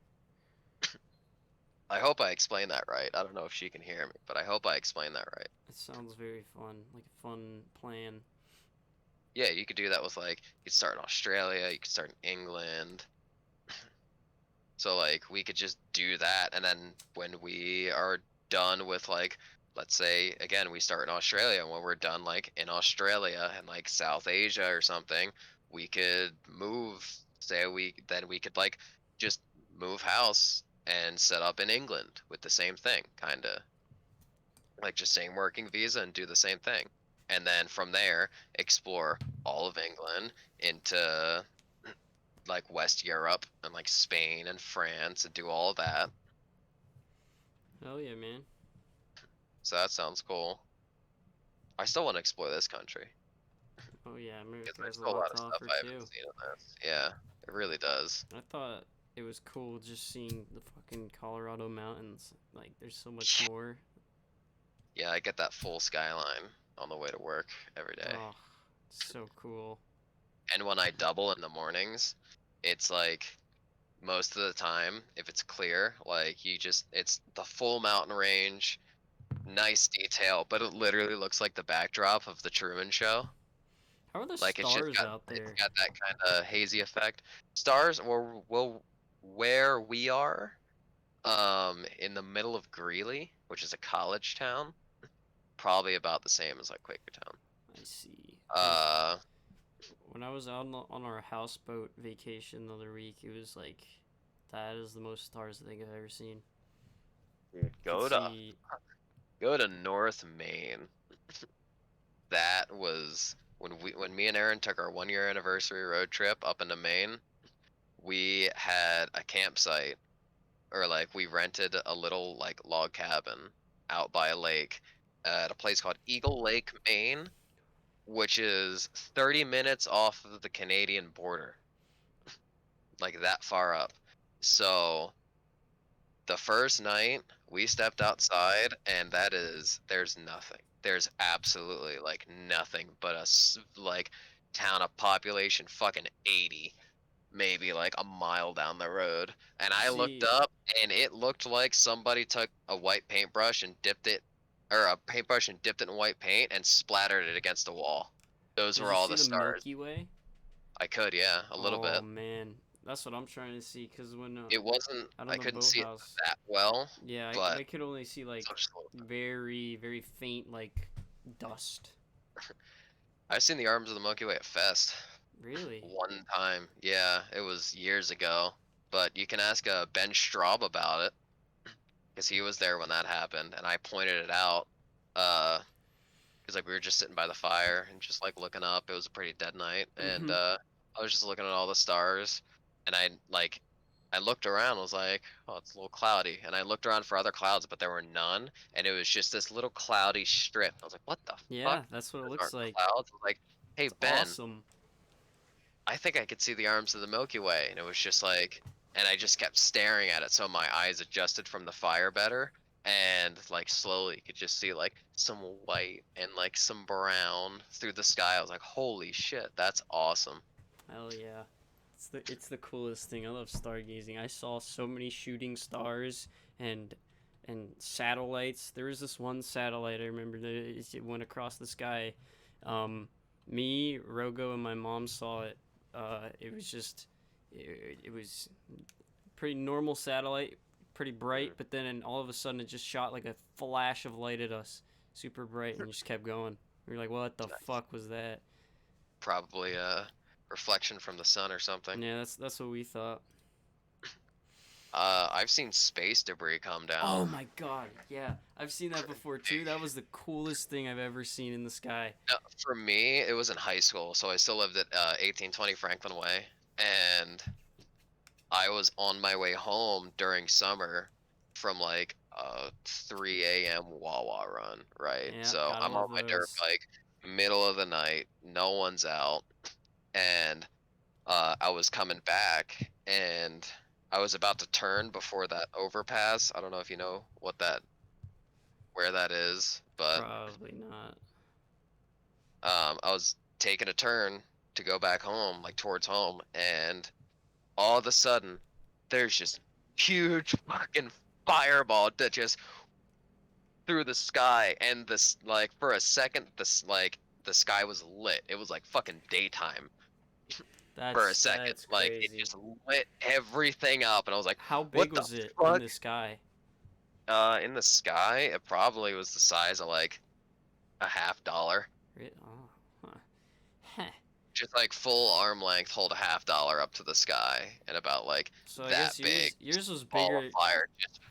I hope I explained that right. I don't know if she can hear me, but I hope I explained that right. It sounds very fun, like a fun plan. Yeah, you could do that with like, you could start in Australia, you could start in England, so like we could just do that and then when we are done with like let's say again we start in Australia and when we're done like in Australia and like South Asia or something, we could move say we could like just move house and set up in England with the same thing kind of like just same working visa and do the same thing. And then from there explore all of England into like West Europe and like Spain and France and do all that. Hell yeah, man. So that sounds cool. I still want to explore this country Oh yeah, because America there's has a still a lot lot to of stuff offer I haven't too. seen in this. Yeah, it really does. I thought it was cool just seeing the fucking Colorado mountains. Like, there's so much more. Yeah, I get that full skyline on the way to work every day. Oh, so cool. And when I double in the mornings, it's like most of the time, if it's clear, like it's the full mountain range, nice detail, but it literally looks like the backdrop of the Truman Show. How are the Like stars out it's there? got that kind of hazy effect. Stars, well, where we are, in the middle of Greeley, which is a college town, probably about the same as like Quakertown. I see. Because Uh, when I was out on our houseboat vacation the other week, it was like, that is the most stars I think I've ever seen. Could go to see. go to North Maine. That was when me and Aaron took our 1 year anniversary road trip up into Maine. We had a campsite, or like we rented a little like log cabin out by a lake at a place called Eagle Lake, Maine, which is 30 minutes off of the Canadian border, like that far up. So the first night we stepped outside, and there's nothing. There's absolutely like nothing but like town of population fucking 80, maybe like a mile down the road. And I looked See, up, and it looked like somebody took a white paintbrush and dipped it, or a paintbrush and dipped it in white paint and splattered it against the wall. Those did were you all see the the stars. Milky Way? I could, yeah, a little Oh bit. man, that's what I'm trying to see. Cause when It wasn't, out on I the couldn't see it boathouse, that well, yeah, but I could only see like so just a little bit. very very faint like dust. I've seen the arms of the Milky Way at Fest Really? one time. Yeah, it was years ago. But you can ask Ben Straub about it, because he was there when that happened, and I pointed it out. Because like we were just sitting by the fire and just like looking up. It was a pretty dead night, and Mm-hmm. I was just looking at all the stars, and I looked around. Was like, oh, it's a little cloudy, and I looked around for other clouds, but there were none, and it was just this little cloudy strip. I was like, what the Yeah, fuck? that's what it Those looks aren't like. clouds. I was like, hey It's Ben, awesome. I think I could see the arms of the Milky Way, and it was just like, and I just kept staring at it, so my eyes adjusted from the fire better, and like slowly you could just see like some white and like some brown through the sky. I was like, holy shit, that's awesome. Hell yeah. It's the coolest thing. I love stargazing. I saw so many shooting stars and satellites. There was this one satellite I remember that it went across the sky. Um, Me, Rogo, and my mom saw it. It was just it was pretty normal satellite, pretty bright, but then all of a sudden it just shot like a flash of light at us, super bright, and just kept going. We were like, "What the Nice. fuck was that?" Probably a reflection from the sun or something. Yeah, that's what we thought. I've seen space debris come Oh down. my god, yeah. I've seen that before too. That was the coolest thing I've ever seen in the sky. No, for me, it was in high school, so I still lived at 1820 Franklin Way, and I was on my way home during summer from like a 3 a.m. Wawa run, right? Yeah, So gotta I'm on love my dirt those. bike, middle of the night, no one's out, and I was coming back, and I was about to turn before that overpass. I don't know if you know where that is, but Probably not. I was taking a turn to go back home, like towards home, and all of a sudden there's just huge fucking fireball that just through the sky, and this like for a second this like the sky was lit. It was like fucking daytime for a second. That's Like it crazy. just lit everything up, and I was like, How what big the was it in fuck? the sky? In the sky it probably was the size of like a $50. Oh, huh. Heh. Just like full arm length, hold a $50 up to the sky, and about like So I that guess big, just yours was ball of bigger. fire just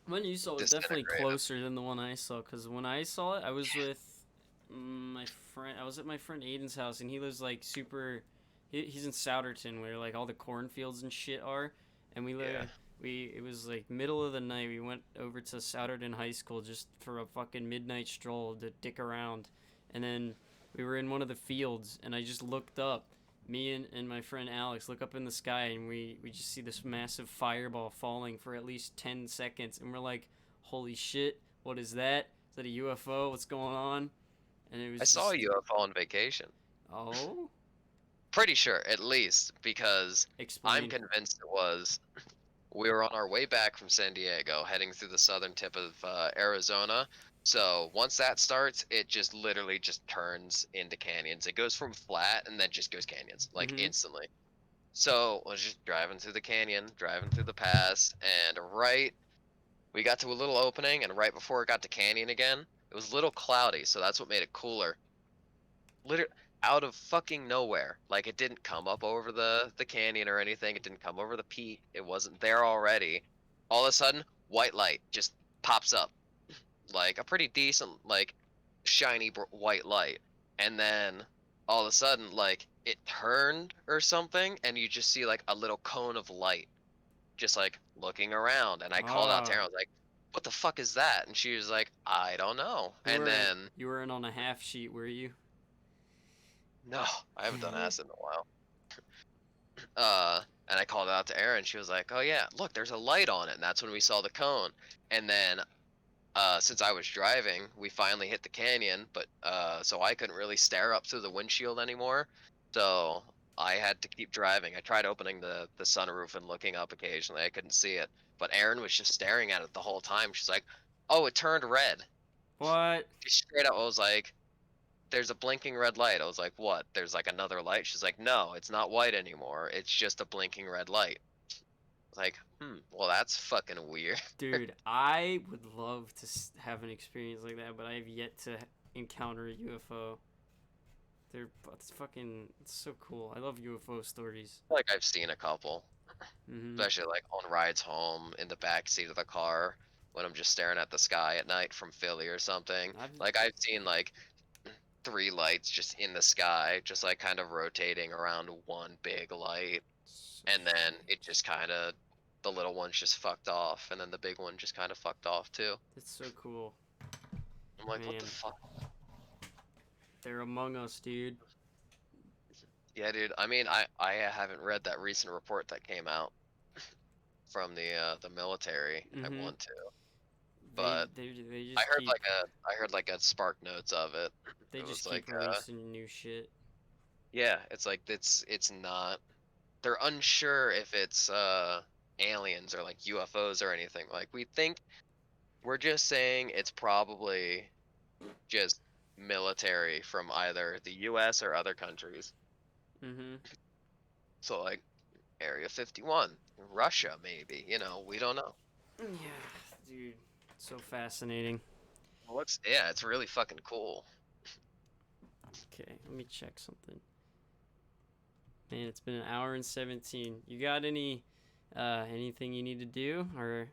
One you saw was definitely disintegrated. closer than the one I saw. Cause when I saw it, I was with my friend. I was at my friend Aiden's house, and he lives like super. He's in Souderton, where like all the cornfields and shit are, and we Yeah. live. We it was like middle of the night. We went over to Souderton High School just for a fucking midnight stroll to dick around, and then we were in one of the fields, and I just looked up. me and my friend Alex look up in the sky and we just see this massive fireball falling for at least 10 seconds and we're like, holy shit, what is that? Is that a UFO? What's going on? And it I was saw a just, UFO on vacation. oh, Pretty sure, at least, because I'm explain. convinced it was. We were on our way back from San Diego, heading through the southern tip of Arizona. So once that starts, it just literally just turns into canyons. It goes from flat and then just goes canyons, like Mm-hmm. instantly. So I was just driving through the canyon, driving through the pass, and we got to a little opening, and right before it got to canyon again, it was a little cloudy, so that's what made it cooler. Literally out of fucking nowhere. Like it didn't come up over the canyon or anything. It didn't come over the peak. It wasn't there already. All of a sudden, white light just pops up, like a pretty decent, like shiny white light, and then all of a sudden, like it turned or something, and you just see like a little cone of light, just like looking around. And I called out to Ah, her. I was like, "What the fuck is that?" And she was like, "I don't know." And then you weren't on a half sheet, were you? no, I haven't done acid in a while. And I called out to Erin. She was like, "Oh yeah, look, there's a light on it." And that's when we saw the cone. And then, since I was driving, we finally hit the canyon. But so I couldn't really stare up through the windshield anymore. So I had to keep driving. I tried opening the sunroof and looking up occasionally. I couldn't see it. But Erin was just staring at it the whole time. She's like, "Oh, it turned red." What? She straight up, I was like, "There's a blinking red light." I was like, "What? There's like another light?" She's like, "No, it's not white anymore. It's just a blinking red light." Like, well, that's fucking weird. Dude, I would love to have an experience like that, but I have yet to encounter a UFO. It's fucking, it's so cool. I love UFO stories. Like I've seen a couple, Mm-hmm. especially like on rides home in the back seat of the car when I'm just staring at the sky at night from Philly or something. I've, Like I've seen like three lights just in the sky, just like kind of rotating around one big light, so and then it sweet. just kind of the little one's just fucked off, and then the big one just kind of fucked off too. It's so cool. I'm like, what the Man, fuck? they're among us, dude. Yeah, dude. I mean, I haven't read that recent report that came out from the military. I Mm-hmm. want to, They, but they, they I just heard keep, like I heard like a spark notes of it. they It just was keep like releasing new shit. yeah, it's like it's not. They're unsure if it's aliens or like UFOs or anything. Like we think we're just saying it's probably just military from either the US or other countries. Mm-hmm. So like Area 51, Russia maybe, we don't know. Yeah, dude. So fascinating. Well, yeah, it's really fucking cool. Okay, let me check something. Man, it's been an hour and 17. You got anything you need to do or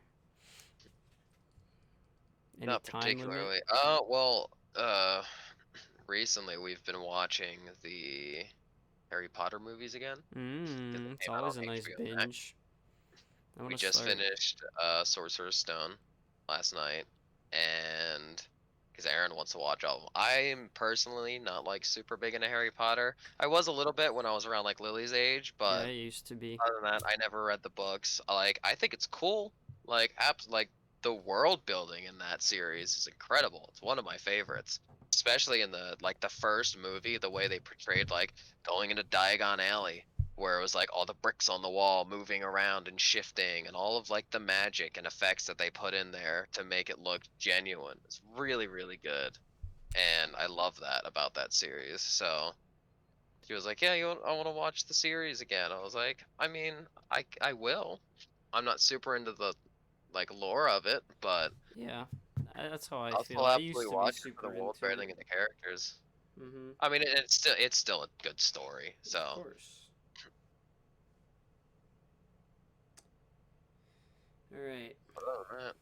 any Not time limit? particularly. Oh, well, recently we've been watching the Harry Potter movies again because they It's came out on always a nice HBO Max. binge. I want We to just start. finished Sorcerer's Stone last night, and because Aaron wants to watch all of them. I'm personally not like super big into Harry Potter. I was a little bit when I was around like Lily's age, Yeah, but it used to be. other than that, I never read the books. Like, I think it's cool. Like, like the world building in that series is incredible. It's one of my favorites, especially in the first movie, the way they portrayed like going into Diagon Alley, where it was like all the bricks on the wall moving around and shifting, and all of like the magic and effects that they put in there to make it look genuine. It's really, really good, and I love that about that series. So she was like, "Yeah, I want to watch the series again." I was like, "I mean, I will. I'm not super into the like lore of it, but Yeah, that's how I I'll feel. still I used absolutely to be watch it for super the world into it. building and the characters." Mm-hmm. I mean, it's still a good story. Of So, course. All right. other than that,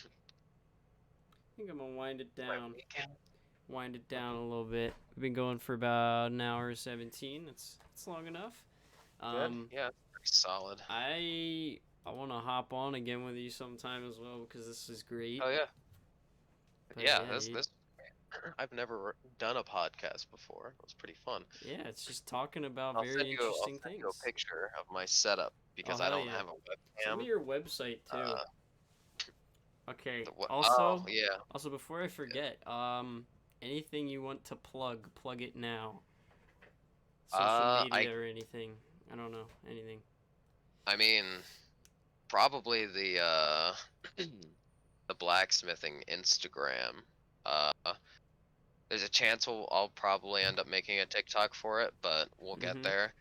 I think I'm gonna wind it my down. weekend. Wind it down a little bit. We've been going for about an hour 17. That's long enough. Good. Um, Yeah, it's pretty solid. I want to hop on again with you sometime as well because this is great. Oh yeah, But yeah. yeah, This dude. this. I've never done a podcast before. It was pretty fun. Yeah, it's just talking about I'll very I'll interesting send you a things. picture of my setup Oh because I hell don't yeah! have a Send me webcam. your website too. Uh, Okay. oh Also, yeah. also before I forget, anything you want to plug, plug it now. Social I media or anything. I don't know anything. I mean probably the blacksmithing Instagram. Uh, there's a chance I'll probably end up making a TikTok for it, but we'll get Mhm. there.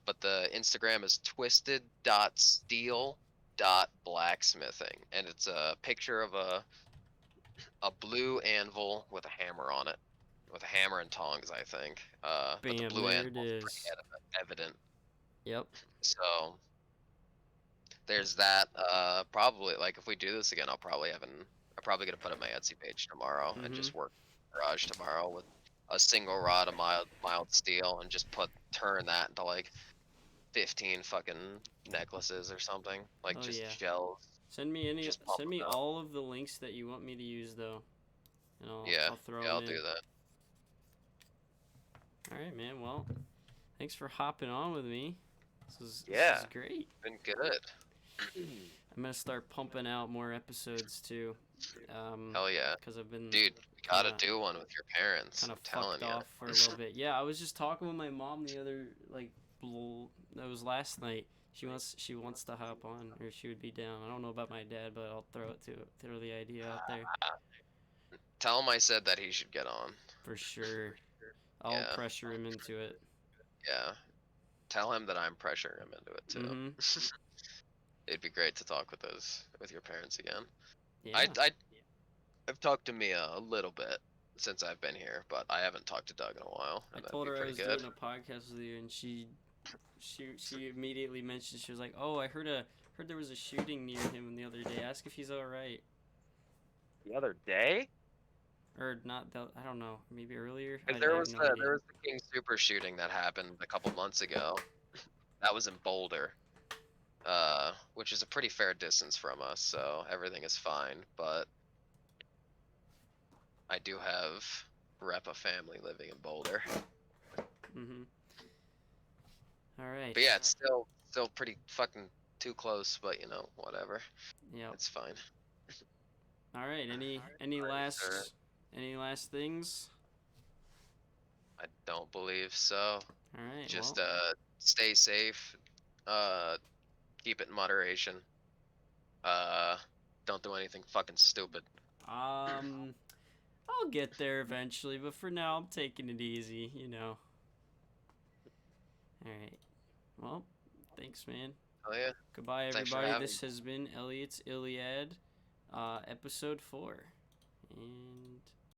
But the Instagram is twisted.steel.blacksmithing, and it's a picture of a blue anvil with a hammer on it, with a hammer and tongs, I think. But the Bam, blue there it anvil is pretty is. evident. Yep. So there's that. Probably like if we do this again, I'm probably gonna put up my Etsy page tomorrow and Mhm. just work in the garage tomorrow with a single rod of mild steel and just turn that into like 15 fucking necklaces or something, like Oh just yeah. shells, just pump Send me them out. all of the links that you want me to use though, and Yeah, I'll throw yeah, them I'll in. do that. All right, man. Well, thanks for hopping on with me. This Yeah, is great. been good. I'm gonna start pumping out more episodes too, Hell yeah, because I've been dude, we kind gotta of do one with your parents. kind of I'm telling fucked you. off for a little bit. Yeah, I was just talking with my mom the other that was last night. She wants to hop on, or she would be down. I don't know about my dad, but I'll throw the idea out there Tell him I said that he should get on. for sure. I'll Yeah, pressure him into it. yeah. Tell him that I'm pressuring him into it Mhm. too. It'd be great to talk with your parents again. I Yeah. I I've talked to Mia a little bit since I've been here, but I haven't talked to Doug in a while, I and that'd told be her I pretty was good. doing a podcast with you, and she immediately mentioned, she was like, "Oh, heard there was a shooting near him the other day. Ask if he's all right." The other day? Or not? I don't know. Maybe earlier. Because I have no idea. there was the King Super shooting that happened a couple months ago. That was in Boulder, which is a pretty fair distance from us, so everything is fine. But I do have rep a family living in Boulder. Mhm. All right. But yeah, it's still pretty fucking too close. But you know, whatever, Yep. it's fine. All right. Alright, sir. Any last things? I don't believe so. All right. Just Well, stay safe. Uh, keep it in moderation. Uh, don't do anything fucking stupid. um, I'll get there eventually, but for now, I'm taking it easy. You know. All right. Well, thanks, man. Oh yeah. Goodbye, Thanks for everybody. having me. This has been Elliots Iliad, episode 4, and